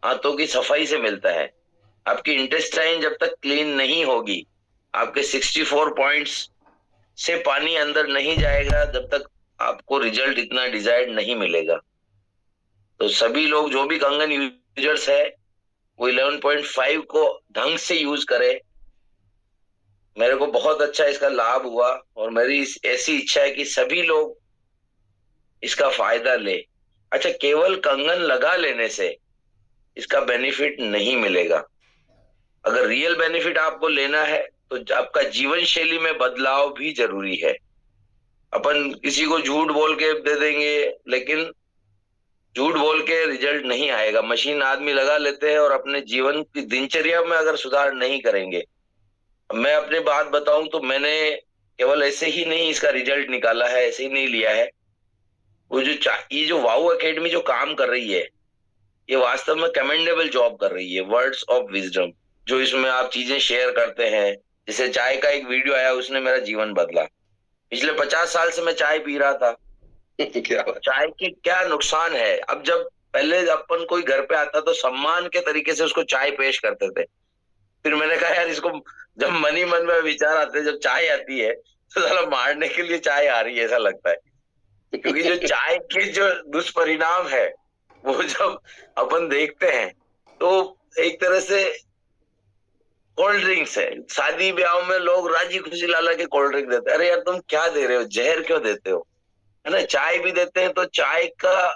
आंतों की सफाई से मिलता है। आपकी इंटेस्टाइन जब तक क्लीन नहीं होगी, आपके 64 पॉइंट्स से पानी अंदर नहीं जाएगा, जब तक आपको रिजल्ट इतना डिजायर्ड नहीं मिलेगा। तो सभी लोग जो भी कंगन यूजर्स है वो 11.5 को ढंग से यूज करे। मेरे को बहुत अच्छा इसका लाभ हुआ, और मेरी ऐसी इच्छा है कि सभी लोग इसका फायदा ले। अच्छा केवल कंगन लगा लेने से इसका बेनिफिट नहीं मिलेगा। अगर रियल बेनिफिट आपको लेना है तो आपका जीवन शैली में बदलाव भी जरूरी है। अपन किसी को झूठ बोल के दे देंगे, लेकिन झूठ बोल के रिजल्ट नहीं आएगा। मशीन आदमी लगा लेते हैं और अपने जीवन की दिनचर्या में अगर सुधार नहीं करेंगे। मैं अपनी बात बताऊं तो मैंने केवल ऐसे ही नहीं इसका रिजल्ट निकाला है, ऐसे ही नहीं लिया है। वो ये जो वाउ एकेडमी जो काम कर रही है, ये वास्तव में कमेंडेबल जॉब कर रही है। वर्ड्स ऑफ विजडम जो इसमें आप चीजें शेयर करते हैं, जैसे चाय का एक वीडियो आया, उसने मेरा जीवन बदला। पिछले 50 साल से मैं चाय पी रहा था। चाय के क्या नुकसान है। अब जब पहले अपन कोई घर पे आता तो सम्मान के तरीके से उसको चाय पेश करते थे। फिर मैंने कहा यार इसको, जब मन ही मन में विचार आते, जब चाय आती है तो साला मारने के लिए चाय आ रही है ऐसा लगता है। क्योंकि जो चाय के जो दुष्परिणाम है वो जब अपन देखते हैं तो एक तरह से कोल्ड ड्रिंक्स है। शादी ब्याह में लोग राजी खुशी लाला के कोल्ड ड्रिंक देते हैं। अरे यार तुम क्या दे रहे हो, जहर क्यों देते हो, है ना। चाय भी देते हैं तो चाय का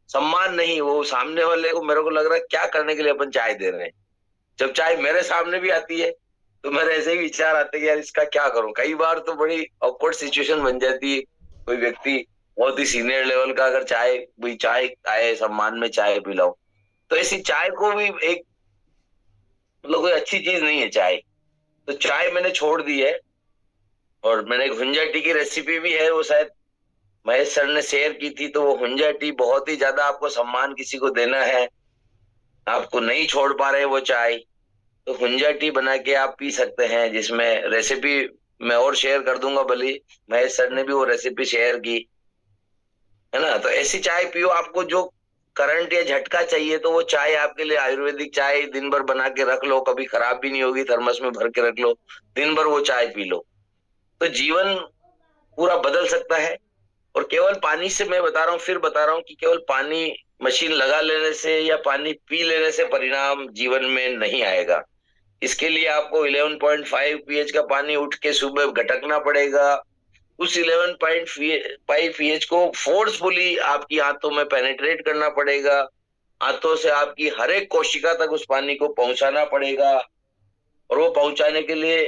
सम्मान नहीं, वो सामने वाले को, मेरे को लग रहा है क्या करने के लिए अपन चाय दे रहे हैं। जब चाय मेरे सामने भी आती है तो मेरे ऐसे ही विचार आते हैं कि यार इसका क्या करूं। कई बार तो बड़ी ऑकवर्ड सिचुएशन बन जाती है। कोई व्यक्ति बहुत ही सीनियर लेवल का अगर चाय आए, सम्मान में चाय पिलाओ, तो ऐसी चाय को भी एक मतलब कोई अच्छी चीज नहीं है चाय। तो चाय मैंने छोड़ दी है। और मैंने एक हुंजा टी की रेसिपी भी है, वो शायद महेश सर ने शेयर की थी। तो वो हुंजा टी बहुत ही ज्यादा, आपको सम्मान किसी को देना है, आपको नहीं छोड़ पा रहे वो चाय, तो हुंजा टी बना के आप पी सकते हैं, जिसमें रेसिपी मैं और शेयर कर दूंगा। भले महेश सर ने भी वो रेसिपी शेयर की है ना। तो ऐसी चाय पियो। आपको जो करंट या झटका चाहिए तो वो चाय आपके लिए आयुर्वेदिक चाय दिन भर बना के रख लो, कभी खराब भी नहीं होगी, थर्मस में भर के रख लो, दिन भर वो चाय पी लो, तो जीवन पूरा बदल सकता है। और केवल पानी से, मैं बता रहा हूँ, फिर बता रहा हूँ कि केवल पानी मशीन लगा लेने से या पानी पी लेने से परिणाम जीवन में नहीं आएगा। इसके लिए आपको 11.5 pH का पानी उठ के सुबह घटकना पड़ेगा। उस 11.5 pH को फोर्सफुली आपकी आंतों में पेनिट्रेट करना पड़ेगा। आंतों से आपकी हर एक कोशिका तक उस पानी को पहुंचाना पड़ेगा। और वो पहुंचाने के लिए,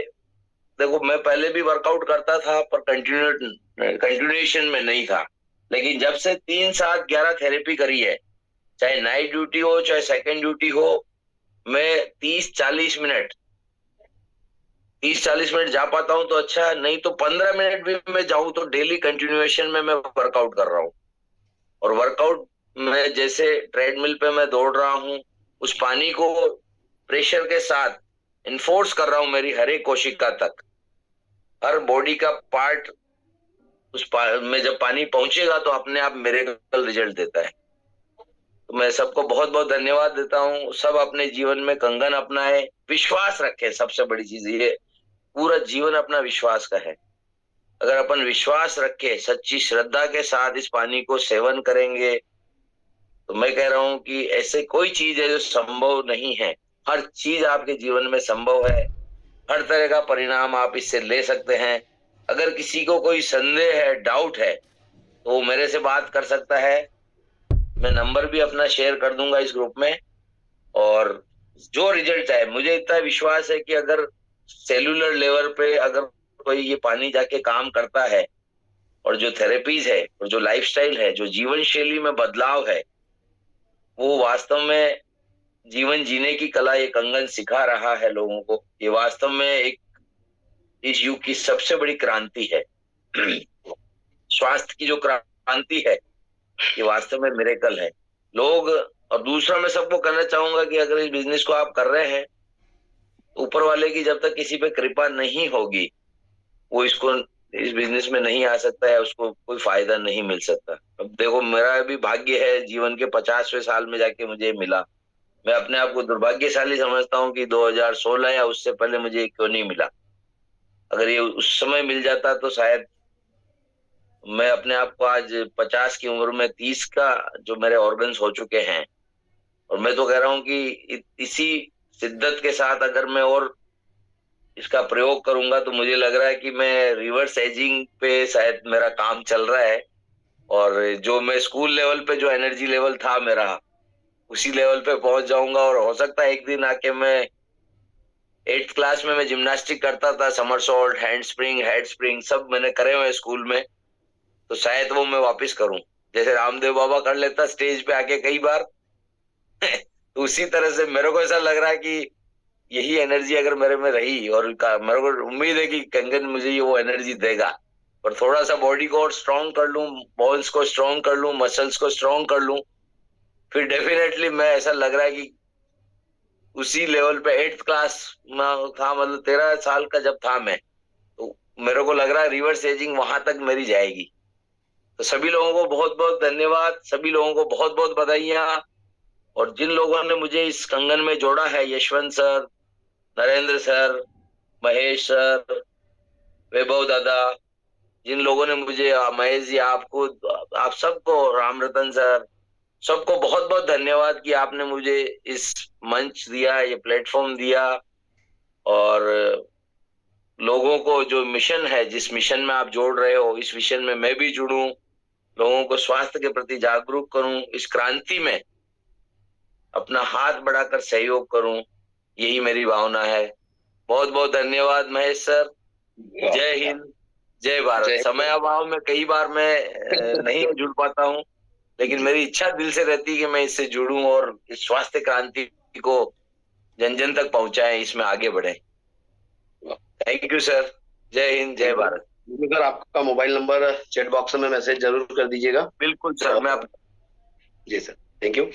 देखो मैं पहले भी वर्कआउट करता था पर कंटिन्यूएशन में नहीं था, लेकिन जब से 3, 7, 11 थेरेपी करी है, चाहे नाइट ड्यूटी हो चाहे सेकंड ड्यूटी हो, मैं 30-40 मिनट जा पाता हूं तो अच्छा, नहीं तो 15 मिनट भी मैं जाऊं तो डेली कंटिन्यूएशन में मैं वर्कआउट कर रहा हूं। और वर्कआउट में जैसे ट्रेडमिल पे मैं दौड़ रहा हूं, उस पानी को प्रेशर के साथ इन्फोर्स कर रहा हूं मेरी हर एक कोशिका तक, हर बॉडी का पार्ट में जब पानी पहुंचेगा तो अपने आप मिरेकल रिजल्ट देता है। तो मैं सबको बहुत बहुत धन्यवाद देता हूं। सब अपने जीवन में कंगन अपनाए, विश्वास रखें। सबसे बड़ी चीज ये, पूरा जीवन अपना विश्वास का है। अगर अपन विश्वास रख के सच्ची श्रद्धा के साथ इस पानी को सेवन करेंगे तो मैं कह रहा हूं कि ऐसे कोई चीज है जो संभव नहीं है। हर चीज आपके जीवन में संभव है। हर तरह का परिणाम आप इससे ले सकते हैं। अगर किसी को कोई संदेह है, डाउट है, तो वो मेरे से बात कर सकता है। मैं नंबर भी अपना शेयर कर दूंगा इस ग्रुप में। और जो रिजल्ट है, मुझे इतना विश्वास है कि अगर सेलुलर लेवल पे अगर कोई ये पानी जाके काम करता है, और जो थेरेपीज है और जो लाइफस्टाइल है, जो जीवन शैली में बदलाव है, वो वास्तव में जीवन जीने की कला ये कंगन सिखा रहा है लोगों को। ये वास्तव में एक इस युग की सबसे बड़ी क्रांति है। स्वास्थ्य की जो क्रांति है, ये वास्तव में मिरेकल है लोग। और दूसरा मैं सबको कहना चाहूंगा कि अगर इस बिजनेस को आप कर रहे हैं, ऊपर वाले की जब तक किसी पे कृपा नहीं होगी, वो इस बिजनेस में नहीं आ सकता है, उसको कोई फायदा नहीं मिल सकता। अब देखो, मेरा भी भाग्य है, जीवन के 50वें साल में जाके मुझे मिला। मैं अपने आप को दुर्भाग्यशाली समझता हूँ कि 2016 या उससे पहले मुझे क्यों नहीं मिला। अगर ये उस समय मिल जाता तो शायद मैं अपने आप को आज 50 की उम्र में 30 का जो मेरे ऑर्गन्स हो चुके हैं। और मैं तो कह रहा हूँ कि इसी शिद्दत के साथ अगर मैं और इसका प्रयोग करूंगा तो मुझे लग रहा है कि मैं रिवर्स एजिंग पे शायद मेरा काम चल रहा है। और जो मैं स्कूल लेवल पे जो एनर्जी लेवल था मेरा, उसी लेवल पे पहुंच जाऊंगा। और हो सकता है एक दिन आके मैं 8th क्लास में मैं जिम्नास्टिक करता था, somersault, hand spring, head spring, सब मैंने करे हुए स्कूल में। तो शायद वो मैं वापस करूं, जैसे रामदेव बाबा कर लेता स्टेज पे आके कई बार। तो उसी तरह से मेरे को ऐसा लग रहा है कि यही एनर्जी अगर मेरे में रही, और मेरे को उम्मीद है कि कंगन मुझे ये वो एनर्जी देगा। और थोड़ा सा बॉडी को और स्ट्रॉन्ग कर लूं, बोन्स को स्ट्रॉन्ग कर लूं, मसल्स को स्ट्रॉन्ग कर लूं, फिर डेफिनेटली मैं ऐसा लग रहा है कि उसी लेवल पे 8th क्लास में था, मतलब 13 साल का जब था मैं, तो मेरे को लग रहा है रिवर्स एजिंग वहां तक मेरी जाएगी। तो सभी लोगों को बहुत बहुत धन्यवाद, सभी लोगों को बहुत बहुत बधाइयां। और जिन लोगों ने मुझे इस कंगन में जोड़ा है, Yashwant sir, Narendra sir, Mahesh sir, Vaibhav दादा, जिन लोगों ने मुझे, महेश जी, आपको, आप सबको, राम रतन सर, सबको बहुत बहुत धन्यवाद कि आपने मुझे इस मंच दिया, ये प्लेटफॉर्म दिया। और लोगों को जो मिशन है, जिस मिशन में आप जोड़ रहे हो, इस मिशन में मैं भी जुड़ूं, लोगों को स्वास्थ्य के प्रति जागरूक करूं, इस क्रांति में अपना हाथ बढ़ाकर सहयोग करूं, यही मेरी भावना है। बहुत बहुत धन्यवाद महेश सर। जय हिंद, जय भारत। समय अभाव में कई बार मैं नहीं जुड़ पाता हूं, लेकिन मेरी इच्छा दिल से रहती है कि मैं इससे जुड़ूं और इस स्वास्थ्य क्रांति को जन जन तक पहुंचाएं, इसमें आगे बढ़े। Thank you sir. जय हिंद, जय भारत। सर, आपका मोबाइल नंबर चैट बॉक्स में मैसेज जरूर कर दीजिएगा। बिल्कुल सर, मैं जी सर, थैंक यू।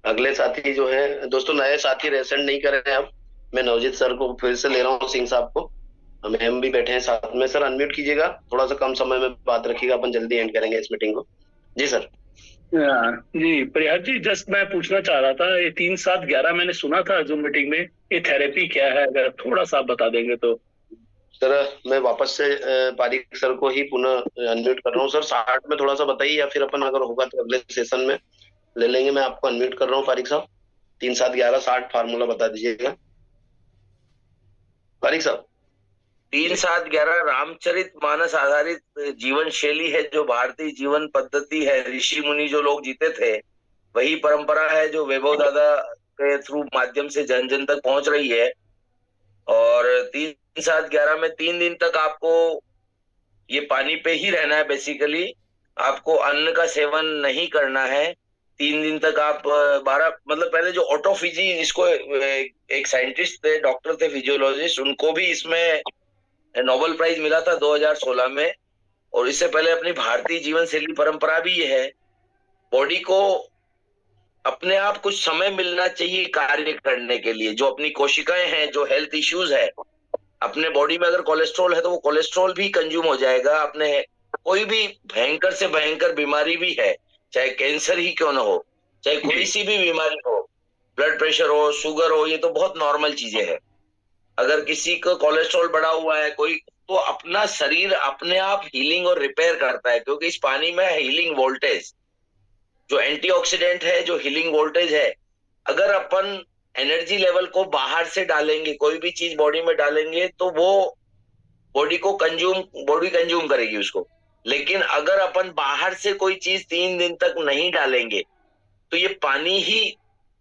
अगले साथी जो है, दोस्तों नए साथी रेसेंट नहीं कर रहे हैं अब। मैं नवजीत सर को फिर से ले रहा हूँ, सिंह साहब को। हम भी बैठे हैं साथ में। सर अनम्यूट कीजिएगा, थोड़ा सा कम समय में बात रखिएगा, अपन जल्दी एंड करेंगे इस मीटिंग को। जी सर। जी प्रयाग जी, जस्ट मैं पूछना चाह रहा था, ये 3-7-11 मैंने सुना था जो मीटिंग में, ये थेरेपी क्या है, अगर थोड़ा सा आप बता देंगे तो। सर मैं वापस से पारिक सर को ही पुनः अनम्यूट कर रहा हूँ। सर 60 में थोड़ा सा बताइए, या फिर अपन अगर होगा तो अगले सेशन में ले लेंगे। मैं आपको अनम्यूट कर रहा हूँ पारिक साहब। 3-7-11-60 फार्मूला बता दीजिएगा पारिक साहब। 3-7-11 रामचरित मानस आधारित जीवन शैली है, जो भारतीय जीवन पद्धति है। ऋषि मुनि जो लोग जीते थे, वही परंपरा है जो वैभव दादा के थ्रू माध्यम से जन जन तक पहुंच रही है। और 3-7-11 में 3 दिन तक आपको ये पानी पे ही रहना है। बेसिकली आपको अन्न का सेवन नहीं करना है, 3 दिन तक आप 12 मतलब पहले जो ऑटोफिजी, इसको एक साइंटिस्ट थे, डॉक्टर थे, फिजियोलॉजिस्ट, उनको भी इसमें नोबेल प्राइज मिला था 2016 में। और इससे पहले अपनी भारतीय जीवन शैली परंपरा भी ये है, बॉडी को अपने आप कुछ समय मिलना चाहिए कार्य करने के लिए। जो अपनी कोशिकाएं हैं, जो हेल्थ इश्यूज है, अपने बॉडी में अगर कोलेस्ट्रॉल है तो वो कोलेस्ट्रॉल भी कंज्यूम हो जाएगा। अपने कोई भी भयंकर से भयंकर बीमारी भी है, चाहे कैंसर ही क्यों ना हो, चाहे कोई सी भी बीमारी हो, ब्लड प्रेशर हो, शुगर हो, ये तो बहुत नॉर्मल चीजें हैं। अगर किसी को कोलेस्ट्रॉल बढ़ा हुआ है कोई, तो अपना शरीर अपने आप हीलिंग और रिपेयर करता है, क्योंकि इस पानी में हीलिंग वोल्टेज, जो एंटीऑक्सीडेंट है, जो हीलिंग वोल्टेज है, अगर अपन एनर्जी लेवल को बाहर से डालेंगे, कोई भी चीज बॉडी में डालेंगे, तो वो बॉडी कंज्यूम करेगी उसको। लेकिन अगर अपन बाहर से कोई चीज 3 दिन तक नहीं डालेंगे, तो ये पानी ही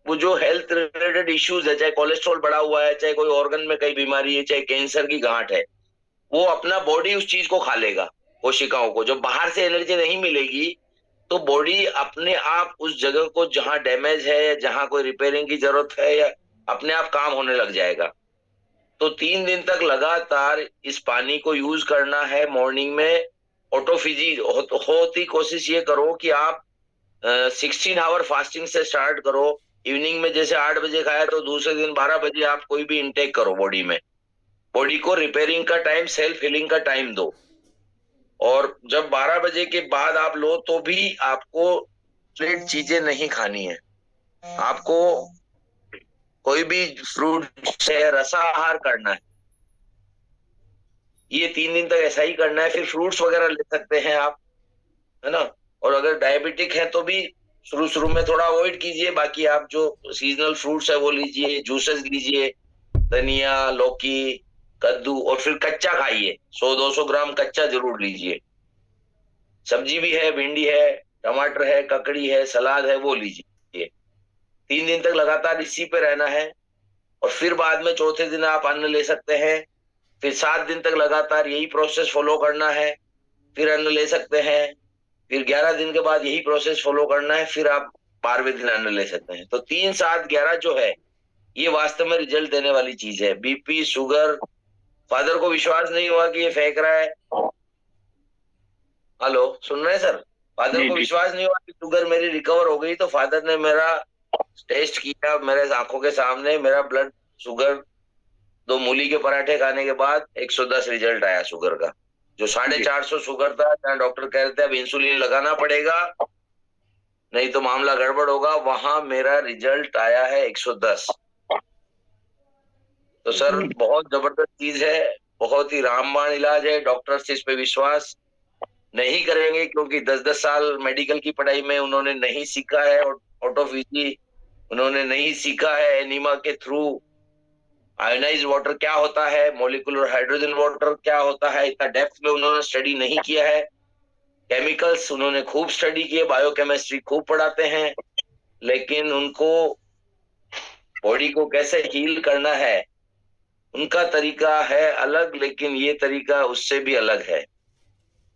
वो जो हेल्थ रिलेटेड इश्यूज है, चाहे कोलेस्ट्रॉल बढ़ा हुआ है, चाहे कोई ऑर्गन में कई बीमारी है, चाहे कैंसर की गांठ है, वो अपना बॉडी उस चीज को खा लेगा, कोशिकाओं को। जब बाहर से एनर्जी नहीं मिलेगी तो बॉडी अपने आप उस जगह को जहां डैमेज है या जहां कोई रिपेयरिंग की जरूरत है, या अपने आप काम होने लग जाएगा। तो 3 दिन तक लगातार इस पानी को यूज करना है। मॉर्निंग में ऑटोफिजी होती कोशिश ये करो कि आप 16 आवर फास्टिंग से स्टार्ट करो। इवनिंग में जैसे 8 बजे खाया तो दूसरे दिन 12 बजे आप कोई भी इंटेक करो बॉडी में। बॉडी को रिपेयरिंग का टाइम, सेल्फ हीलिंग का टाइम दो। और जब 12 बजे के बाद आप लो तो भी आपको स्ट्रेट चीजें नहीं खानी है। आपको कोई भी फ्रूट से रसाहार करना है। ये 3 दिन तक ऐसा ही करना है। फिर फ्रूट्स वगैरह ले सकते हैं आप, है ना। और अगर डायबिटिक है तो भी शुरू में थोड़ा अवॉइड कीजिए। बाकी आप जो सीजनल फ्रूट्स है वो लीजिए, जूसेस लीजिए, धनिया, लौकी, कद्दू, और फिर कच्चा खाइए। 100-200 ग्राम कच्चा जरूर लीजिए। सब्जी भी है, भिंडी है, टमाटर है, ककड़ी है, सलाद है, वो लीजिए। 3 दिन तक लगातार इसी पे रहना है। और फिर बाद में चौथे दिन आप अन्न ले सकते हैं। फिर 7 दिन तक लगातार यही प्रोसेस फॉलो करना है, फिर अन्न ले सकते हैं। फिर 11 दिन के बाद यही प्रोसेस फॉलो करना है, फिर आप 12वें दिन अन्न ले सकते हैं। तो 3, 7, 11 जो है ये वास्तव में रिजल्ट देने वाली चीज है। बीपी, शुगर, फादर को विश्वास नहीं हुआ कि ये फेंक रहा है। हेलो, सुन रहे हैं सर? फादर को विश्वास नहीं हुआ कि शुगर मेरी रिकवर हो गई, तो फादर ने मेरा टेस्ट किया मेरे आंखों के सामने। मेरा ब्लड शुगर 2 मूली के पराठे खाने के बाद 110 रिजल्ट आया शुगर का। जो 450 शुगर था, जहाँ डॉक्टर कह रहे थे अब इंसुलिन लगाना पड़ेगा नहीं तो मामला गड़बड़ होगा, वहां मेरा रिजल्ट आया है 110। तो सर बहुत जबरदस्त चीज है, बहुत ही रामबाण इलाज है। डॉक्टर्स इस पे विश्वास नहीं करेंगे क्योंकि 10-10 साल मेडिकल की पढ़ाई में उन्होंने नहीं सीखा है। और ऑटोफिजी उन्होंने नहीं सीखा है। एनीमा के थ्रू आयोनाइज वाटर क्या होता है, मोलिकुलर हाइड्रोजन वाटर क्या होता है, इतना डेप्थ में उन्होंने स्टडी नहीं किया है। केमिकल्स उन्होंने खूब स्टडी किए, बायोकेमिस्ट्री खूब पढ़ाते हैं, लेकिन उनको बॉडी को कैसे हील करना है उनका तरीका है अलग, लेकिन ये तरीका उससे भी अलग है।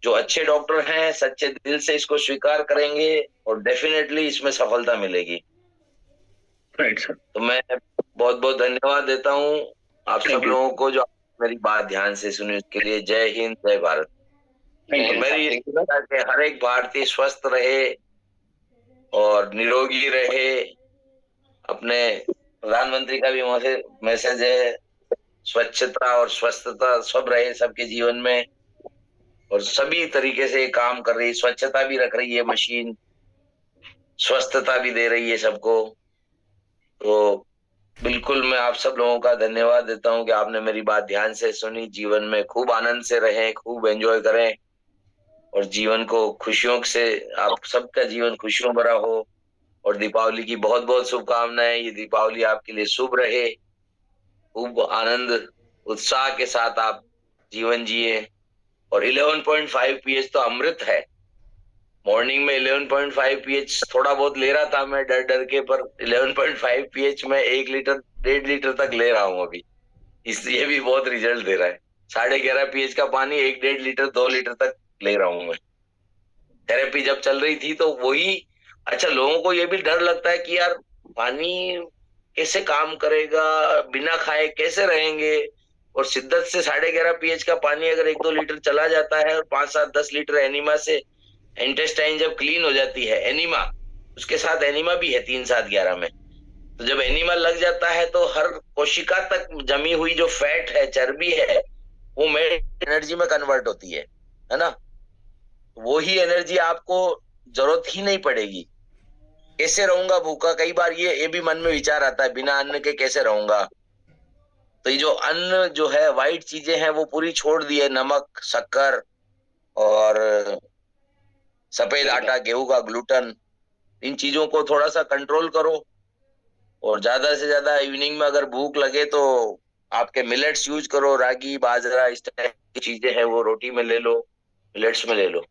जो अच्छे डॉक्टर हैं सच्चे दिल से इसको स्वीकार करेंगे और डेफिनेटली इसमें सफलता मिलेगी। Right sir. तो मैं बहुत बहुत धन्यवाद देता हूँ आप सब लोगों को जो मेरी बात ध्यान से सुनी उसके लिए। जय हिंद, जय भारत। मेरी इच्छा है कि हर एक भारतीय स्वस्थ रहे और निरोगी रहे। अपने प्रधानमंत्री का भी मैसेज है, स्वच्छता और स्वस्थता सब रहे सबके जीवन में। और सभी तरीके से काम कर रही है, स्वच्छता भी रख रही है मशीन, स्वस्थता भी दे रही है सबको। तो बिल्कुल मैं आप सब लोगों का धन्यवाद देता हूं कि आपने मेरी बात ध्यान से सुनी। जीवन में खूब आनंद से रहें, खूब एंजॉय करें और जीवन को खुशियों से, आप सबका जीवन खुशियों भरा हो। और दीपावली की बहुत बहुत शुभकामनाएं। ये दीपावली आपके लिए शुभ रहे, खूब आनंद उत्साह के साथ आप जीवन जिए। और 11.5 pH तो अमृत है। मॉर्निंग में 11.5 pH थोड़ा बहुत ले रहा था मैं डर डर के, पर 11.5 pH में 1 लीटर 1.5 लीटर तक ले रहा हूं अभी। इसलिए भी बहुत रिजल्ट दे रहा है। 11.5 pH का पानी 1.5 लीटर 2 लीटर तक ले रहा हूं मैं। थेरेपी जब चल रही थी तो वही अच्छा, लोगों को ये भी डर लगता है कि यार पानी कैसे काम करेगा, बिना खाए कैसे रहेंगे, और शिद्दत से 11.5 pH का पानी अगर 1-2 लीटर चला जाता है और 5-7-10 लीटर एनिमा से इंटेस्टाइन जब क्लीन हो जाती है, एनिमा उसके साथ एनिमा भी है 3-7-11 में, तो जब एनिमा लग जाता है तो हर कोशिका तक जमी हुई जो फैट है, चर्बी है, वो एनर्जी में कन्वर्ट होती है ना। वो ही एनर्जी आपको जरूरत ही नहीं पड़ेगी। कैसे रहूंगा भूखा, कई बार ये भी मन में विचार आता है, बिना अन्न के कैसे रहूंगा। तो ये जो अन्न जो है, वाइट चीजें हैं, वो पूरी छोड़ दी है, नमक, शक्कर और सफेद आटा, गेहूं का ग्लूटन, इन चीजों को थोड़ा सा कंट्रोल करो। और ज्यादा से ज्यादा इवनिंग में अगर भूख लगे तो आपके मिलेट्स यूज करो, रागी, बाजरा, इस तरह की चीजें हैं वो रोटी में ले लो, मिलेट्स में ले लो।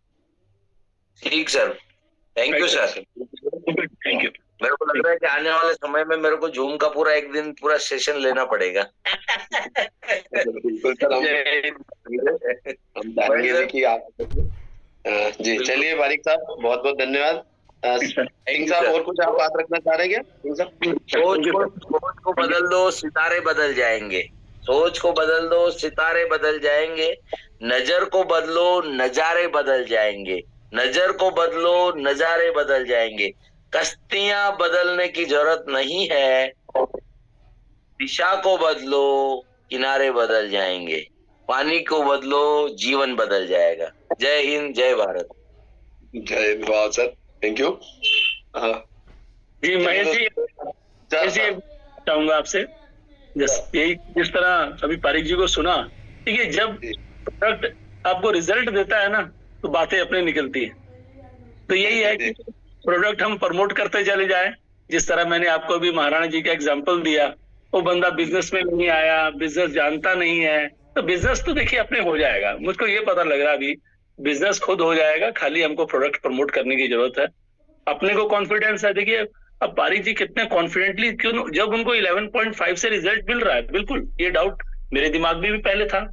ठीक sir, thank you sir. Thank you. मेरे को लग रहा है कि आने वाले समय में मेरे को जूम का पूरा एक दिन पूरा सेशन लेना पड़ेगा। बिल्कुल सर, हम चाहेंगे कि आप जी। चलिए बारिक साहब, बहुत बहुत धन्यवाद। सिंह साहब, और कुछ आप बात रखना चाह रहे हैं क्या? सिंह साहब, सोच को बदल दो, सितारे बदल जाएंगे। सोच को बदल दो, सितारे बदल जाएंगे। नजर को बदलो, नजारे बदल जाएंगे। नजर को बदलो, नजारे बदल जाएंगे। कश्तियां बदलने की जरूरत नहीं है, दिशा को बदलो, किनारे बदल जाएंगे। पानी को बदलो, जीवन बदल जाएगा। जय हिंद, जय भारत। जय हिंद। वाह सर, थैंक यू। जी महेश जी, चाहूंगा आपसे जिस तरह अभी पारिक जी को सुना, ठीक है, जब प्रोडक्ट आपको रिजल्ट देता है ना तो बातें अपने निकलती है। तो यही है कि प्रोडक्ट हम प्रमोट करते चले जाएं। जिस तरह मैंने आपको अभी महाराणा जी का एग्जांपल दिया, वो बंदा बिजनेस में नहीं आया, बिजनेस जानता नहीं है, तो बिजनेस तो देखिए अपने हो जाएगा। मुझको ये पता लग रहा अभी बिजनेस खुद हो जाएगा, खाली हमको प्रोडक्ट प्रमोट करने की जरूरत है। अपने को कॉन्फिडेंस है। देखिए अब पारिक जी कितने कॉन्फिडेंटली, क्यों, जब उनको 11.5 से रिजल्ट मिल रहा है, बिल्कुल ये डाउट मेरे दिमाग में भी पहले था।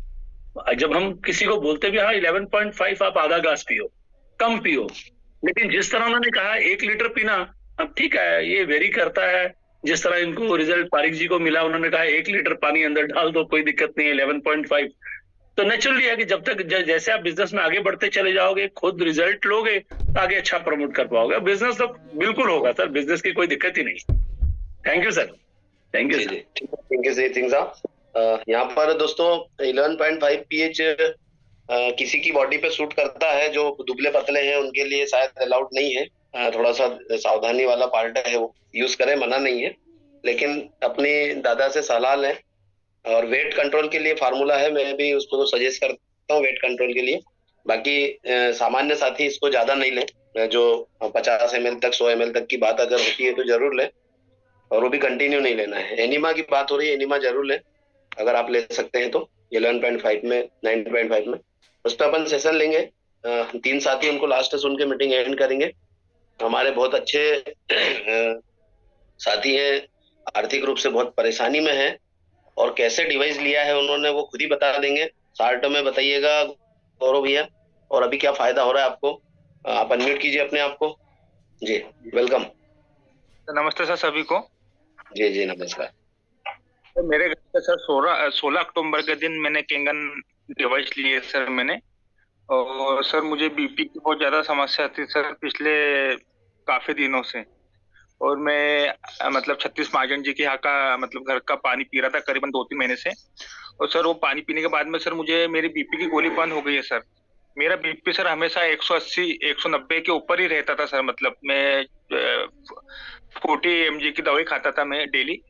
जब हम किसी को बोलते भी हाँ 11.5 आप आधा ग्लास पियो, कम पियो, लेकिन जिस तरह उन्होंने कहा 1 लीटर पीना, अब ठीक है, ये वेरी करता है। जिस तरह इनको रिजल्ट पारिक जी को मिला, उन्होंने कहा 1 लीटर पानी अंदर डाल दो, कोई दिक्कत नहीं है, 11.5। तो नेचुरली है कि जब तक जैसे आप बिजनेस में आगे बढ़ते चले जाओगे, खुद रिजल्ट लोगे, आगे अच्छा प्रमोट कर पाओगे। बिजनेस तो बिल्कुल होगा सर, बिजनेस की कोई दिक्कत ही नहीं। Thank you sir, thank you. Thank you Singh साहब। यहाँ पर दोस्तों 11.5 pH किसी की बॉडी पे सूट करता है, जो दुबले पतले हैं उनके लिए शायद अलाउड नहीं है। थोड़ा सा सावधानी वाला पार्ट है, वो यूज करें, मना नहीं है, लेकिन अपनी दादा से सलाह लें। और वेट कंट्रोल के लिए फार्मूला है, मैं भी उसको सजेस्ट करता हूँ वेट कंट्रोल के लिए। बाकी सामान्य साथी इसको ज्यादा नहीं लें, जो 50 ml तक 100 ml तक की बात अगर होती है तो जरूर लें, और वो भी कंटिन्यू नहीं लेना है। एनिमा की बात हो रही है, एनिमा जरूर लें अगर आप ले सकते हैं तो। 11.5 में, 9.5 में उस पर अपन सेशन लेंगे। 3 साथी उनको लास्ट सुन के मीटिंग एंड करेंगे। हमारे बहुत अच्छे साथी हैं, आर्थिक रूप से बहुत परेशानी में हैं, और कैसे डिवाइस लिया है उन्होंने वो खुद ही बता देंगे। शार्ट में बताइएगा गौरव भैया, और अभी क्या फायदा हो रहा है आपको। आप अनम्यूट कीजिए अपने आप को। जी वेलकम। नमस्ते सर सभी को। जी जी नमस्कार। तो मेरे घर पे सर 16 अक्टूबर के दिन मैंने केंगन डिवाइस लिए सर मैंने। और सर मुझे बीपी की बहुत ज्यादा समस्या थी सर पिछले काफी दिनों से। और मैं मतलब 36 महाजन जी के यहाँ का मतलब घर का पानी पी रहा था करीबन 2-3 महीने से। और सर वो पानी पीने के बाद में सर मुझे मेरी बीपी की गोली बंद हो गई है सर। मेरा बीपी सर हमेशा 180-190 के ऊपर ही रहता था सर। मतलब मैं 40 mg की दवाई खाता था मैं डेली,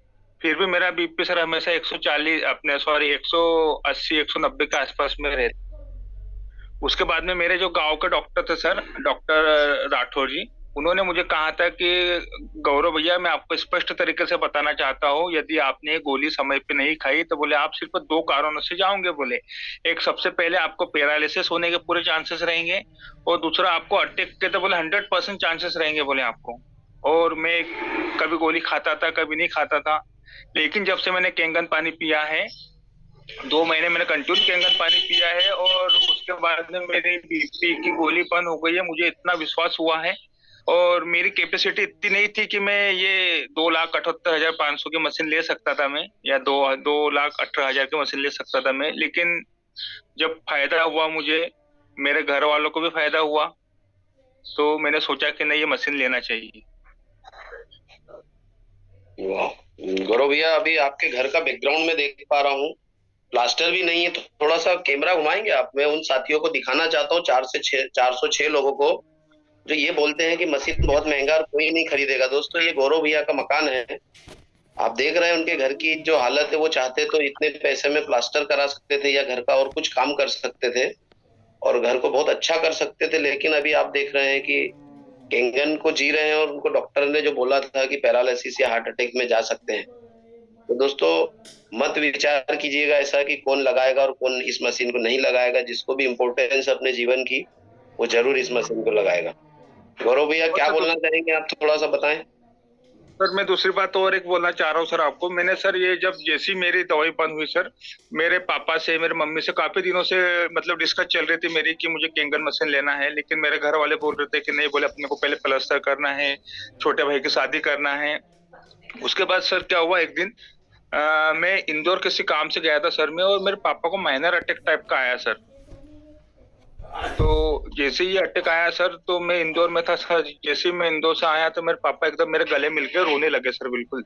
फिर भी मेरा बीपी सर हमेशा 180-190 के आसपास में रहता। उसके बाद में मेरे जो गांव के डॉक्टर थे सर, डॉक्टर राठौर जी, उन्होंने मुझे कहा था कि गौरव भैया मैं आपको स्पष्ट तरीके से बताना चाहता हूँ, यदि आपने गोली समय पे नहीं खाई तो बोले आप सिर्फ 2 कारणों से जाओगे। बोले एक, सबसे पहले आपको पैरालिसिस होने के पूरे चांसेस रहेंगे, और दूसरा आपको अटैक के तो बोले 100% चांसेस रहेंगे बोले आपको। और मैं कभी गोली खाता था कभी नहीं खाता था, लेकिन जब से मैंने केंगन पानी पिया है, 2 महीने मैंने कंटिन्यू केंगन पानी पिया है, और उसके बाद में मेरी बीपी की गोली बंद हो गई है। मुझे इतना विश्वास हुआ है और मेरी कैपेसिटी इतनी नहीं थी कि मैं ये 2,78,500 की मशीन ले सकता था मैं, या 2,18,000 की मशीन ले सकता था मैं। लेकिन जब फायदा हुआ मुझे, मेरे घर वालों को भी फायदा हुआ, तो मैंने सोचा कि नहीं, ये मशीन लेना चाहिए। गौरव भैया, अभी आपके घर का बैकग्राउंड में देख पा रहा हूँ, प्लास्टर भी नहीं है, तो थोड़ा सा कैमरा घुमाएंगे आप? मैं उन साथियों को दिखाना चाहता हूँ, 406 लोगों को, जो ये बोलते हैं कि मशीन बहुत महंगा और कोई नहीं खरीदेगा। दोस्तों, ये गौरव भैया का मकान है, आप देख रहे हैं उनके घर की जो हालत है। वो चाहते तो इतने पैसे में प्लास्टर करा सकते थे या घर का और कुछ काम कर सकते थे और घर को बहुत अच्छा कर सकते थे, लेकिन अभी आप देख रहे हैं कि केंगन को जी रहे हैं और उनको डॉक्टर ने जो बोला था कि पैरालिसिस या हार्ट अटैक में जा सकते हैं। तो दोस्तों, मत विचार कीजिएगा ऐसा कि कौन लगाएगा और कौन इस मशीन को नहीं लगाएगा। जिसको भी इम्पोर्टेंस अपने जीवन की, वो जरूर इस मशीन को लगाएगा। गौरव भैया, क्या बोलना चाहेंगे आप, थोड़ा सा बताएं। सर, मैं दूसरी बात और एक बोलना चाह रहा हूँ सर आपको। मैंने सर ये जब जैसी मेरी दवाई बंद हुई सर, मेरे पापा से, मेरे मम्मी से काफी दिनों से मतलब डिस्कस चल रही थी मेरी कि मुझे केंगन मशीन लेना है। लेकिन मेरे घर वाले बोल रहे थे कि नहीं, बोले अपने को पहले प्लास्टर करना है, छोटे भाई की शादी करना है। उसके बाद सर क्या हुआ, एक दिन मैं इंदौर किसी काम से गया था सर में, और मेरे पापा को माइनर अटैक टाइप का आया सर। तो जैसे ही अटैक आया सर, तो मैं इंदौर में था सर। जैसे ही मैं इंदौर से आया तो मेरे पापा एकदम मेरे गले मिलके रोने लगे सर, बिल्कुल।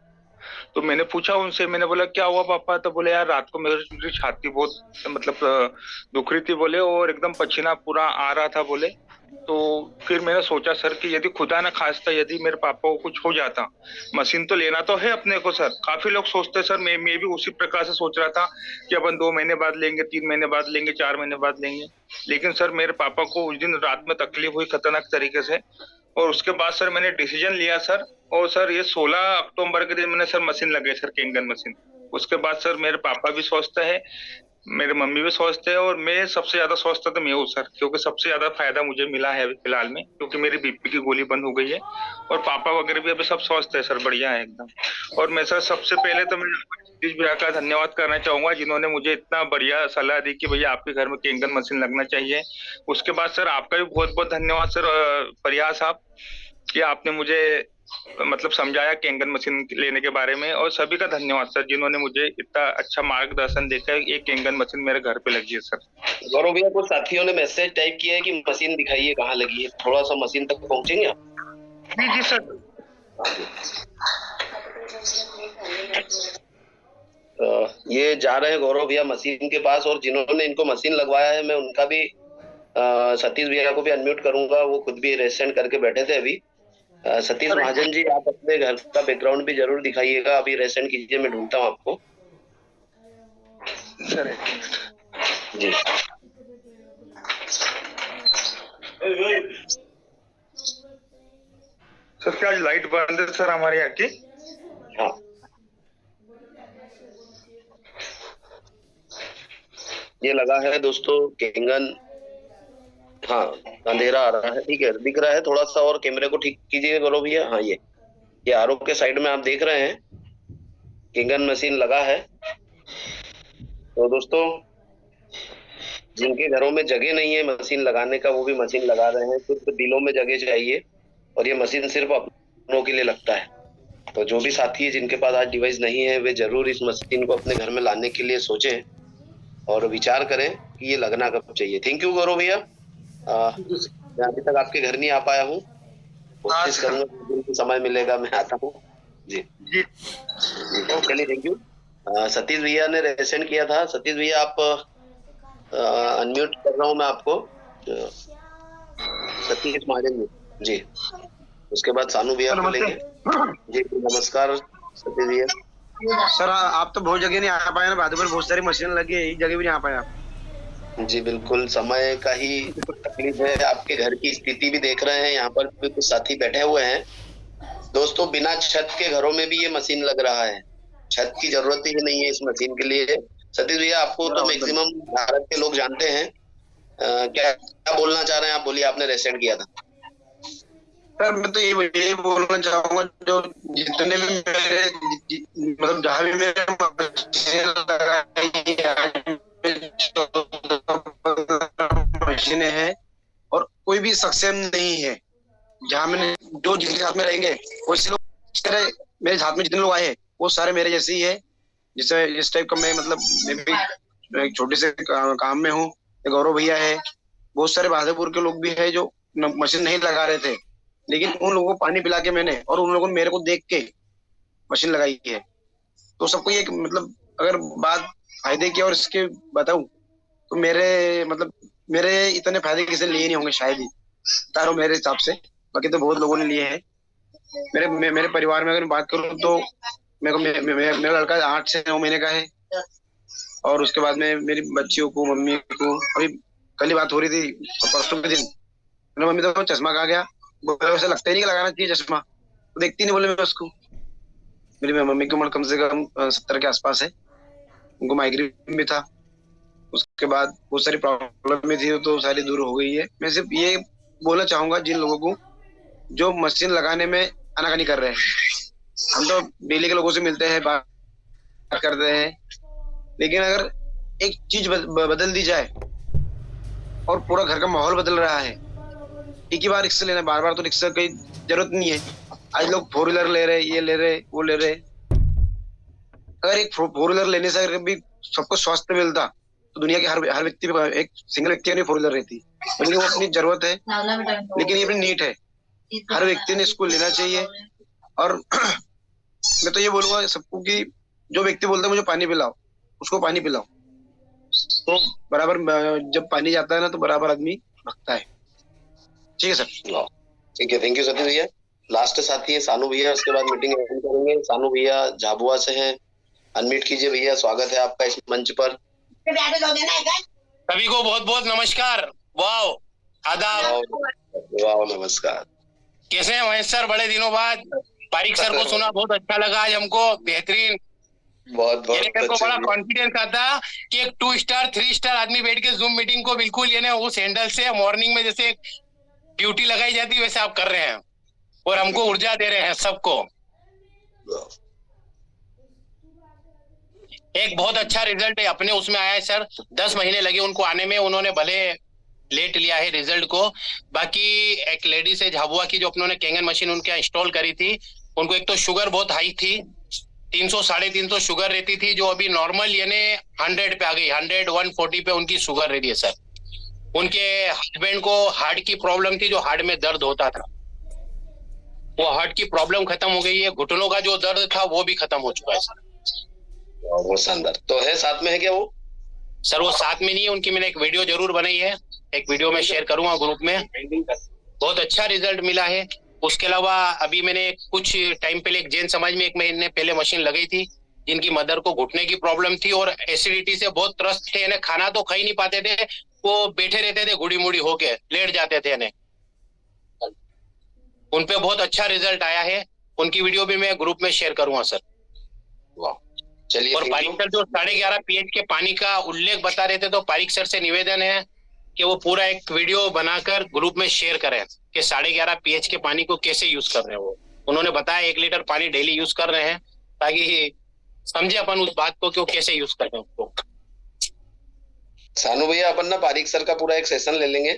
तो मैंने पूछा उनसे, मैंने बोला क्या हुआ पापा? तो बोले यार, रात को मेरी छाती बहुत मतलब दुख रही थी बोले, और एकदम पसीना पूरा आ रहा था बोले। तो फिर मैंने सोचा सर कि यदि खुदा न खास्ता यदि मेरे पापा को कुछ हो जाता, मशीन तो लेना तो है अपने को सर। काफी लोग सोचते सर, मैं भी उसी प्रकार से सोच रहा था कि अपन 2 महीने बाद लेंगे, 3 महीने बाद लेंगे, 4 महीने बाद लेंगे। लेकिन सर मेरे पापा को उस दिन रात में तकलीफ हुई खतरनाक तरीके से, और उसके बाद सर मैंने डिसीजन लिया सर। और सर ये 16 अक्टूबर के दिन मैंने सर मशीन लगाई सर, केंगन मशीन। उसके बाद सर मेरे पापा भी स्वस्थ है, मेरे मम्मी भी स्वस्थ है, और मैं सबसे ज्यादा स्वस्थ तो मैं हूँ सर, क्योंकि सबसे ज्यादा फायदा मुझे मिला है अभी फिलहाल में, क्योंकि मेरी बीपी की गोली बंद हो गई है, और पापा वगैरह भी अभी सब स्वस्थ है सर, बढ़िया है एकदम। और मैं सर सबसे पहले तो मैं सतीश भैया का धन्यवाद करना चाहूंगा, जिन्होंने मुझे इतना बढ़िया सलाह दी कि भैया आपके घर में केंगन मशीन लगना चाहिए। उसके बाद सर आपका भी बहुत बहुत धन्यवाद सर प्रयास साहब, कि आपने मुझे मतलब समझाया केंगन मशीन लेने के बारे में। और सभी का धन्यवाद सर, जिन्होंने मुझे इतना अच्छा मार्गदर्शन देकर एक केंगन मशीन मेरे घर पे लगी है सर। गौरव भैया, कुछ साथियों ने मैसेज टाइप किया है कि मशीन दिखाइए कहाँ लगी है, थोड़ा सा मशीन तक पहुंचेंगे आप? जी सर। ये जा रहे हैं गौरव भैया मशीन के पास, और जिन्होंने इनको मशीन लगवाया है, मैं उनका भी सतीश भैया को भी अनम्यूट करूंगा, वो खुद भी रेसेंट करके बैठे थे अभी। सतीश महाजन जी, आप अपने घर का बैकग्राउंड भी जरूर दिखाइएगा, अभी रेसेंट कीजिए, मैं ढूंढता हूँ आपको सर। जी सर, क्या लाइट बंद है सर हमारे यहाँ की? हाँ, ये लगा है दोस्तों केंगन। हाँ, अंधेरा आ रहा है, ठीक है, दिख रहा है थोड़ा सा, और कैमरे को ठीक कीजिए गौरव भैया। हाँ, ये आरओ के साइड में आप देख रहे हैं केंगन मशीन लगा है। तो दोस्तों, जिनके घरों में जगह नहीं है मशीन लगाने का, वो भी मशीन लगा रहे हैं। सिर्फ दिलों में जगह चाहिए, और ये मशीन सिर्फ अपनों के लिए लगता है। तो जो भी साथी है जिनके पास आज डिवाइस नहीं है, वे जरूर इस मशीन को अपने घर में लाने के लिए सोचें और विचार करें कि ये लगना कब चाहिए। थैंक यू गौरव भैया, मैं अभी तक आपके घर नहीं आ पाया हूँ, कोशिश करूंगा, समय मिलेगा मैं आता हूँ जी। चलिए, थैंक यू। सतीश भैया ने रेसेंट किया था। सतीश भैया, आप अनम्यूट कर रहा हूँ मैं आपको। सतीश महाजन जी, उसके बाद सानू भैया बोलेंगे जी। नमस्कार सतीश भैया। सर, आप तो बहुत जगह नहीं आ पाए ना, बहादुर बहुत सारी मशीन लगी है, एक जगह भी नहीं आ पाए आप। जी बिल्कुल, समय का ही तकलीफ है। आपके घर की स्थिति भी देख रहे हैं, यहाँ पर भी कुछ साथी बैठे हुए हैं। दोस्तों, बिना छत के घरों में भी ये मशीन लग रहा है, छत की जरूरत ही नहीं है इस मशीन के लिए। सतीश भैया, आपको तो मैक्सिमम भारत के लोग जानते हैं, क्या बोलना चाह रहे हैं आप? बोलिए, आपने रेसेंट किया था। सर, मैं तो ये बोलना चाहूंगा, जो जितने भी मेरे मतलब जहाँ भी मेरे मशीनें हैं और कोई भी सक्षम नहीं है, जहाँ मैंने जो जिनके साथ में रहेंगे वो इस लोग मेरे साथ में जितने लोग आए हैं वो सारे मेरे जैसे ही है। जिससे इस टाइप का मैं मतलब मैं भी एक छोटे से काम में हूँ। गौरव भैया है, बहुत सारे बहादुरपुर के लोग भी है जो मशीन नहीं लगा रहे थे, लेकिन उन लोगों को पानी पिला के मैंने और उन लोगों ने मेरे को देख के मशीन लगाई है। तो सबको ये मतलब अगर बात फायदे की और इसके बताऊं तो मेरे इतने फायदे किसी ने लिए नहीं होंगे शायद ही, तारो मेरे हिसाब से। बाकी तो बहुत लोगों ने लिए हैं। मेरे परिवार में अगर बात करूं तो मेरा लड़का 8 से 9 महीने का है, और उसके बाद में मेरी बच्चियों को, मम्मी को, अभी कल ही बात हो रही थी परसों के दिन, मेरी मम्मी तो चश्मा कहा गया, बोले वैसे लगता ही नहीं कि लगाना चाहिए चश्मा, तो देखती नहीं बोले मैं उसको। मेरी मम्मी की उम्र कम से कम 70 के आसपास है, उनको माइग्रेन भी था, उसके बाद बहुत सारी प्रॉब्लम भी थी, तो सारी दूर हो गई है। मैं सिर्फ ये बोलना चाहूंगा जिन लोगों को जो मशीन लगाने में आनाकानी कर रहे हैं। हम तो डेली के लोगों से मिलते हैं, बात करते हैं, लेकिन अगर एक चीज बदल दी जाए और पूरा घर का माहौल बदल रहा है, एक ही बार रिक्शा लेना, बार बार तो रिक्शा की जरूरत नहीं है। आज लोग 4 व्हीलर ले रहे, ये ले रहे, वो ले रहे। अगर एक 4 व्हीलर लेने से अगर भी सबको स्वास्थ्य मिलता तो दुनिया के हर व्यक्ति पे, एक सिंगल व्यक्ति की 4 व्हीलर रहती, लेकिन वो अपनी जरूरत है, लेकिन ये अपनी नीड है। हर व्यक्ति ने इसको लेना चाहिए। और मैं तो ये बोलूंगा सबको कि जो व्यक्ति बोलता है मुझे पानी पिलाओ, उसको पानी पिलाओ, तो बराबर जब पानी जाता है ना तो बराबर आदमी भगता है। ठीक है सर। ठीक है, थैंक यू सतीश भैया। लास्ट साथी है सानू भैया, उसके बाद मीटिंग एंड करेंगे। सानू भैया झाबुआ से हैं, अनम्यूट कीजिए भैया, स्वागत है आपका इस मंच पर। सभी को बहुत बहुत नमस्कार, वाह आदाब, वाह नमस्कार। कैसे हैं महेश सर? बड़े दिनों बाद पारिक सर को सुना, बहुत अच्छा लगा आज हमको, बेहतरीन। बहुत मेरे को बड़ा कॉन्फिडेंस आता कि एक 2 स्टार 3 स्टार आदमी बैठ के जूम मीटिंग को बिल्कुल ये उस हैंडल से मॉर्निंग में जैसे ड्यूटी लगाई जाती है वैसे आप कर रहे हैं और हमको ऊर्जा दे रहे हैं सबको। एक बहुत अच्छा रिजल्ट है अपने उसमें आया है सर। 10 महीने लगे उनको आने में, उन्होंने भले लेट लिया है रिजल्ट को। बाकी एक लेडीज है झाबुआ की जो अपनों कैंगन मशीन उनके इंस्टॉल करी थी, उनको एक तो शुगर बहुत हाई थी, 300 350 शुगर रहती थी, जो अभी नॉर्मल यानी 100 पे आ गई, 100 140 पे उनकी शुगर रहती है सर। उनके हस्बैंड को हार्ट की प्रॉब्लम थी, जो हार्ट में दर्द होता था, वो हार्ट की प्रॉब्लम खत्म हो गई है। घुटनों का जो दर्द था वो भी खत्म हो चुका है सर। वो शानदार। तो है साथ में है क्या वो? सर वो साथ में नहीं है, उनकी मैंने एक वीडियो जरूर बनाई है, एक वीडियो में शेयर करूंगा ग्रुप में। बहुत अच्छा रिजल्ट मिला है। उसके अलावा अभी मैंने कुछ टाइम पहले एक जैन समाज में 1 महीने पहले मशीन लगाई थी, जिनकी मदर को घुटने की प्रॉब्लम थी और एसिडिटी से बहुत त्रस्त थे, खाना तो खा ही नहीं पाते थे, वो बैठे रहते थे गुड़ी मुड़ी होके, लेट जाते थे। उन पे बहुत अच्छा रिजल्ट आया है, उनकी वीडियो भी मैं ग्रुप में शेयर करूंगा सर। वाह, चलिए। और पारिक सर जो 11.5 pH के पानी का उल्लेख बता रहे थे, तो पारिक सर से निवेदन है कि वो पूरा एक वीडियो बनाकर ग्रुप में शेयर करें कि 11.5 pH के पानी को कैसे यूज कर रहे हैं। वो उन्होंने बताया 1 लीटर पानी डेली यूज कर रहे हैं, ताकि समझे अपन उस बात को कि वो कैसे यूज कर रहे हैं उसको। सानू भैया अपन ना पारिक सर का पूरा एक सेशन ले लेंगे,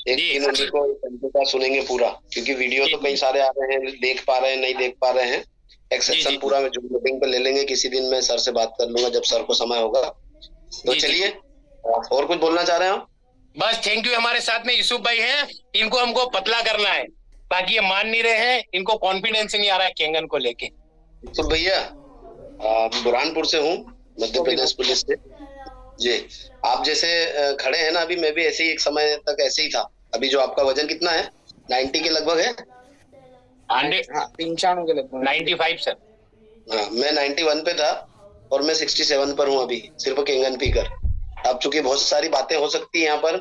एक दिन उनको सुनेंगे पूरा, क्योंकि वीडियो तो कई सारे आ रहे हैं, देख पा रहे हैं, नहीं देख पा रहे हैं। एक सेशन पूरा में जूम मीटिंग पे ले लेंगे, किसी दिन मैं सर से बात कर लूंगा जब सर को समय होगा। तो चलिए, और कुछ बोलना चाह रहे हो? बस थैंक यू। हमारे साथ में यूसुफ भाई हैं, इनको हमको पतला करना है, बाकी ये मान नहीं रहे हैं, इनको कॉन्फिडेंस नहीं आ रहा है कैंगन को लेके। तो भैया बुरहानपुर से हूँ, मध्य प्रदेश पुलिस से जी। आप जैसे खड़े हैं ना, अभी मैं भी ऐसे ही एक समय तक ऐसे ही था। अभी जो आपका वजन कितना है? 90 के लगभग है? 95 के लगभग, 95 सर। हाँ, मैं 91 पे था और मैं 67 पर हूँ अभी, सिर्फ कैंगन पीकर। अब चूंकि बहुत सारी बातें हो सकती है यहाँ पर,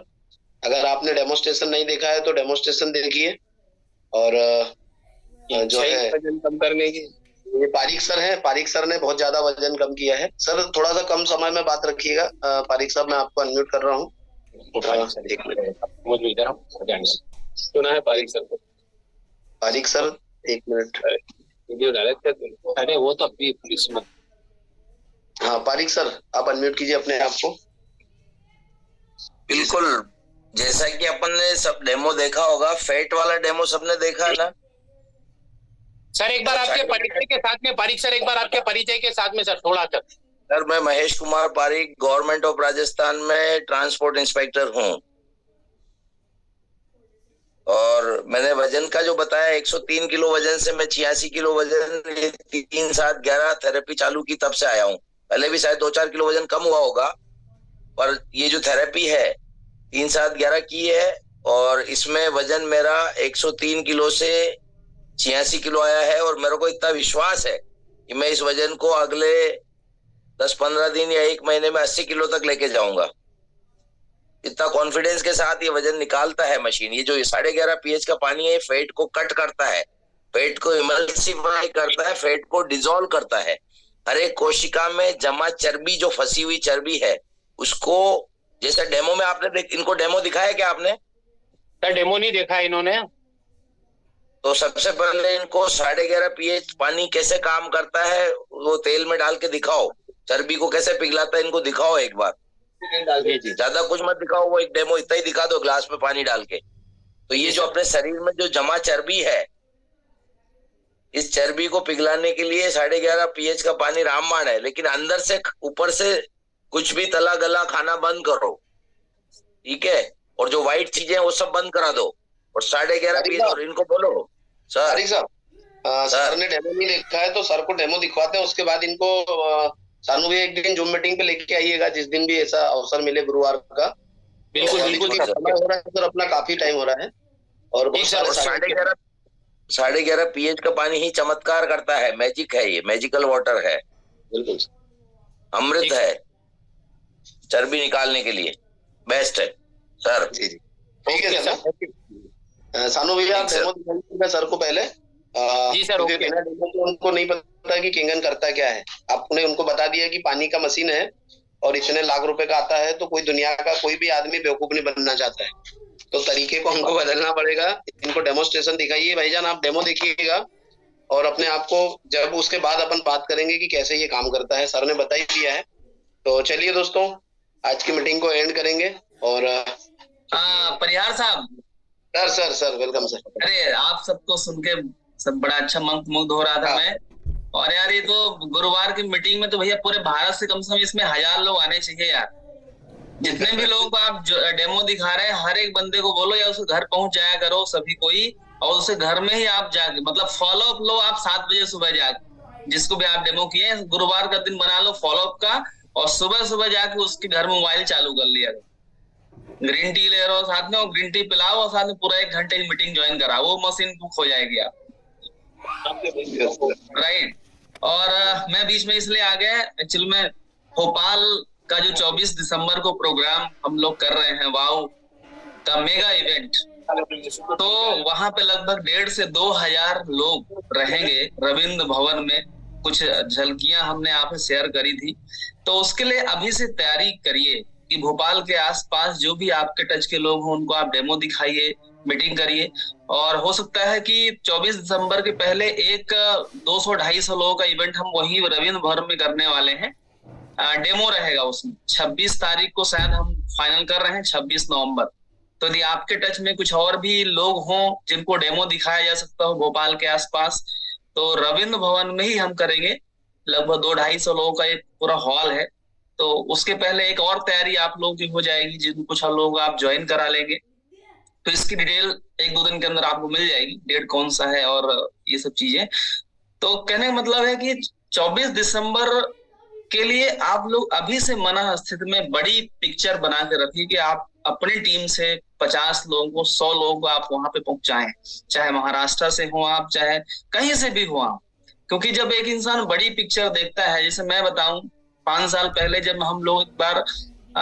अगर आपने डेमोस्ट्रेशन नहीं देखा है तो डेमोस्ट्रेशन देखिए। और जो है वजन कम करने की, ये पारिक सर है, पारिक सर ने बहुत ज्यादा वजन कम किया है। सर थोड़ा सा कम समय में बात रखिएगा। पारिक साहब, मैं आपको अनम्यूट कर रहा हूँ। सुना है पारिक सर को? पारिक सर 1 मिनट, वीडियो डाले थे? अरे वो तो अभी पुलिस में। हाँ पारिक सर, आप अनम्यूट कीजिए अपने आप को। बिल्कुल जैसा कि अपन ने सब डेमो देखा होगा, फैट वाला डेमो सबने देखा है ना सर? एक बार आपके परिचय के साथ में पारिक सर, एक बार आपके परिचय के साथ में सर थोड़ा कर। सर मैं महेश कुमार पारिक, गवर्नमेंट ऑफ राजस्थान में ट्रांसपोर्ट इंस्पेक्टर हूँ। और मैंने वजन का जो बताया 103 किलो वजन से मैं 86 किलो वजन 3, 7, 11 थेरेपी चालू की तब से आया हूँ। पहले भी शायद 2-4 किलो वजन कम हुआ होगा, पर ये जो थेरेपी है 3, 7, 11 की है और इसमें वजन मेरा 103 किलो से 86 किलो आया है। और मेरे को इतना विश्वास है कि मैं इस वजन को अगले 10-15 दिन या 1 महीने में 80 किलो तक लेके जाऊंगा। इतना कॉन्फिडेंस के साथ ये वजन निकालता है मशीन। ये जो 11.5 pH का पानी है, फैट को कट करता है, फैट को इमल्सिफाई करता है, फैट को डिसॉल्व करता है। हर एक कोशिका में जमा चर्बी, जो फंसी हुई चर्बी है, उसको, जैसे डेमो में आपने इनको डेमो दिखाया क्या आपने? सर डेमो नहीं देखा इन्होंने। तो सबसे पहले इनको 11.5 pH पानी कैसे काम करता है वो तेल में डाल के दिखाओ, चर्बी को कैसे पिघलाता है इनको दिखाओ एक बार। ज्यादा कुछ मत दिखाओ, वो एक डेमो इतना ही दिखा दो ग्लास में पानी डाल के। तो ये जो अपने शरीर में जो जमा चर्बी है, इस चर्बी को पिघलाने के लिए 11.5 pH का पानी रामबाण है। लेकिन अंदर से, ऊपर से कुछ भी तला गला खाना बंद करो, ठीक है? और जो व्हाइट चीजें वो सब बंद करा दो और 11.5 pH। और इनको बोलो सर, सर ने डेमो नहीं देखा है तो सर को डेमो दिखवाते हैं, उसके बाद इनको सानू भी एक दिन जूम मीटिंग पे लेके आइएगा, जिस दिन भी ऐसा अवसर मिले गुरुवार का। बिल्कुल बिल्कुल समय हो रहा है सर, अपना काफी टाइम हो रहा है। और 11.5 pH का पानी ही चमत्कार करता है, मैजिक है, ये मैजिकल वाटर है, बिल्कुल अमृत है, चर्बी निकालने के लिए बेस्ट है सर। जी जी ठीक है सर। सानू भैया आप डेमो दिखाइएगा सर को पहले। जी सर, क्योंकि बिना डेमो तो उनको नहीं पता कि किंगन करता क्या है। आपने उनको बता दिया कि पानी का मशीन है और इतने लाख रुपए का आता है, तो कोई दुनिया का कोई भी आदमी बेवकूफ नहीं बनना चाहता है, तो तरीके को हमको बदलना पड़ेगा। इनको डेमोस्ट्रेशन दिखाइए भाईजान, आप डेमो देखिएगा और अपने आप को, जब उसके बाद अपन बात करेंगे कि कैसे ये काम करता है। सर ने बता ही दिया है। तो चलिए दोस्तों, आज की मीटिंग को एंड करेंगे। और परिहार साहब। Sir welcome sir. अरे आप सबको सुन के सब बड़ा अच्छा मंत्रमुग्ध हो रहा था मैं। और यार ये तो गुरुवार की मीटिंग में तो भैया पूरे भारत से कम से कम इसमें 1000 लोग आने चाहिए यार। जितने भी लोगों को आप डेमो दिखा रहे हैं, हर एक बंदे को बोलो या उसके घर पहुंच जाया करो सभी कोई, और उसे घर में ही आप जाके मतलब फॉलो अप लो आप 7 बजे सुबह जाके, जिसको भी आप डेमो किए गुरुवार का दिन बना लो फॉलो अप का, और सुबह सुबह जाके उसके घर में मोबाइल चालू कर लिया, ग्रीन टी ले रहो साथ में, और ग्रीन टी पिलाओ और साथ में पूरा 1 घंटे की मीटिंग ज्वाइन कराओ, वो मशीन बुक हो जाएगी आप, राइट। और मैं बीच में इसलिए आ गया, एक्चुअली में भोपाल का जो 24 दिसंबर को प्रोग्राम हम लोग कर रहे हैं, वाओ का मेगा इवेंट, तो वहां पे लगभग 1,500 से 2,000 लोग रहेंगे रविंद्र भवन में। कुछ झलकियां हमने आपसे शेयर करी थी, तो उसके लिए अभी से तैयारी करिए कि भोपाल के आसपास जो भी आपके टच के लोग हों उनको आप डेमो दिखाइए, मीटिंग करिए। और हो सकता है कि 24 दिसंबर के पहले एक 200-250 लोगों का इवेंट हम वही रविंद्र भवन में करने वाले हैं, डेमो रहेगा उसमें। 26 तारीख को शायद हम फाइनल कर रहे हैं, 26 नवंबर। तो यदि आपके टच में कुछ और भी लोग हों जिनको डेमो दिखाया जा सकता हो भोपाल के आसपास, तो रविंद्र भवन में ही हम करेंगे। लगभग 200-250 लोगों का एक पूरा हॉल है, तो उसके पहले एक और तैयारी आप लोगों की हो जाएगी, जिन कुछ लोग आप ज्वाइन करा लेंगे। तो इसकी डिटेल 1-2 दिन के अंदर आपको मिल जाएगी, डेट कौन सा है और ये सब चीजें। तो कहने का मतलब है कि 24 दिसंबर के लिए आप लोग अभी से मन स्थिति में बड़ी पिक्चर बना के रखिए कि आप अपनी टीम से 50 लोगों को, 100 लोगों को आप वहां पे पहुंचाएं, चाहे महाराष्ट्र से हो आप, चाहे कहीं से भी हो आप। क्योंकि जब एक इंसान बड़ी पिक्चर देखता है, जैसे मैं बताऊं 5 साल पहले जब हम लोग एक बार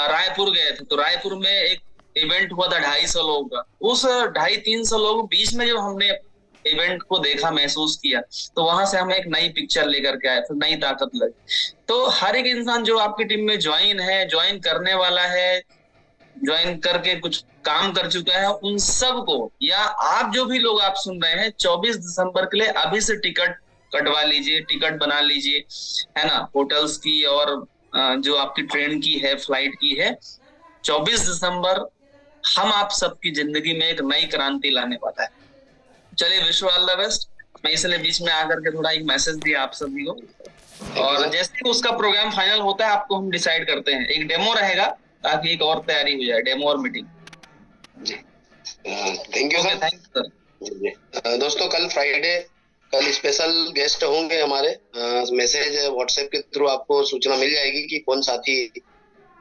रायपुर गए थे, तो रायपुर में एक इवेंट हुआ था 250 लोगों का। उस 250-300 लोगों के बीच में जब हमने इवेंट को देखा, महसूस किया, तो वहां से हम एक नई पिक्चर लेकर के आए, फिर नई ताकत लगी। तो हर एक इंसान जो आपकी टीम में ज्वाइन करने वाला है, ज्वाइन करके कुछ काम कर चुका है, उन सब को, या आप जो भी लोग आप सुन रहे हैं, 24 दिसंबर के लिए अभी से टिकट कटवा लीजिए, टिकट बना लीजिए, है ना, होटल्स की और जो आपकी ट्रेन की है, फ्लाइट की है। 24 दिसंबर हम आप सबकी जिंदगी में एक नई क्रांति लाने वाला है। चलिए, wish you all the best. मैं इसलिए बीच में आकर के थोड़ा एक मैसेज दिया आप सभी को, और जैसे ही उसका प्रोग्राम फाइनल होता है आपको हम डिसाइड करते हैं। एक डेमो रहेगा ताकि एक और तैयारी हो जाए, डेमो और मीटिंग। Thank you sir. दोस्तों, कल फ्राइडे, कल स्पेशल गेस्ट होंगे हमारे। मैसेज व्हाट्सएप के थ्रू आपको सूचना मिल जाएगी कि कौन साथी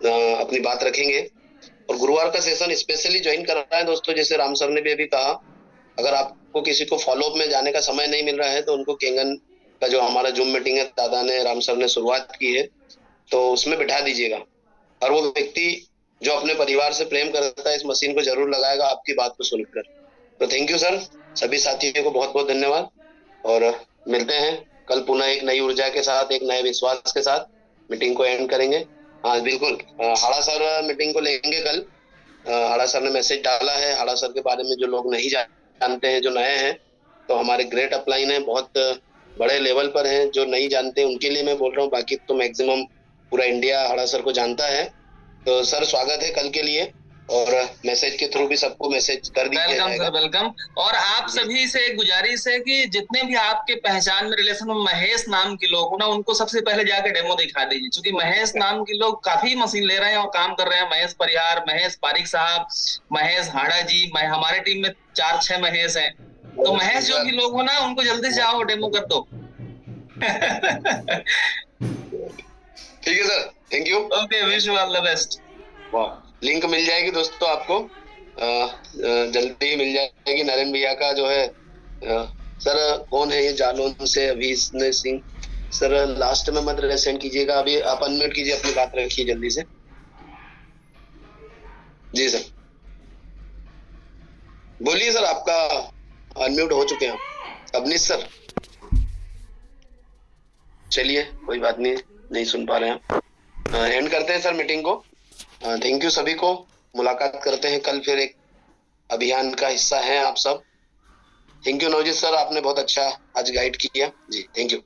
अपनी बात रखेंगे। और गुरुवार का सेशन स्पेशली ज्वाइन कर रहा है दोस्तों, जैसे राम सर ने भी अभी कहा, अगर आपको किसी को फॉलोअप में जाने का समय नहीं मिल रहा है तो उनको केंगन का जो हमारा जूम मीटिंग है, दादा ने, राम सर ने शुरुआत की है, तो उसमें बिठा दीजिएगा। और वो व्यक्ति जो अपने परिवार से प्रेम करता है इस मशीन को जरूर लगाएगा आपकी बात को सुनकर। तो थैंक यू सर, सभी साथियों को बहुत बहुत धन्यवाद, और मिलते हैं कल पुनः एक नई ऊर्जा के साथ, एक नए विश्वास के साथ मीटिंग को एंड करेंगे। हाँ बिल्कुल, हाड़ा सर मीटिंग को लेंगे कल। हाड़ा सर ने मैसेज डाला है। हाड़ा सर के बारे में जो लोग नहीं जानते हैं, जो नए हैं, तो हमारे ग्रेट अपलाइन है, बहुत बड़े लेवल पर हैं। जो नहीं जानते उनके लिए मैं बोल रहा हूँ, बाकी तो मैक्सिमम पूरा इंडिया हाड़ा सर को जानता है। तो सर स्वागत है कल के लिए, और मैसेज के थ्रू भी सबको मैसेज कर दीजिए। Welcome sir, welcome. और आप सभी से एक गुजारिश है कि जितने भी आपके पहचान में रिलेशन में महेश नाम के लोग हो ना, उनको सबसे पहले जाके डेमो दिखा दीजिए, क्योंकि महेश नाम के लोग काफी मशीन ले रहे हैं और काम कर रहे हैं। महेश परिहार, महेश पारिक साहब, महेश हाड़ा जी, हमारे टीम में 4-6 महेश हैं। तो महेश जो भी लोग हो ना, उनको जल्दी से आओ, डेमो कर दो। ठीक है sir, thank you. Okay, wish you all the best. Link मिल जाएगी दोस्तों आपको, जल्दी ही मिल जाएगी। नरेंद्र भैया का जो है, सर कौन है ये जालौन से, अभिषेक सिंह सर, लास्ट में मत सेंड कीजिएगा, अभी आप अनम्यूट कीजिए, अपनी बात रखिए जल्दी से। जी सर, बोलिए सर, आपका अनम्यूट हो चुके हैं अवनीश सर। चलिए, कोई बात नहीं सुन पा रहे हैं। एंड करते हैं सर मीटिंग को। थैंक यू सभी को, मुलाकात करते हैं कल फिर। एक अभियान का हिस्सा हैं आप सब। थैंक यू नवजीत सर, आपने बहुत अच्छा आज गाइड किया जी, थैंक यू।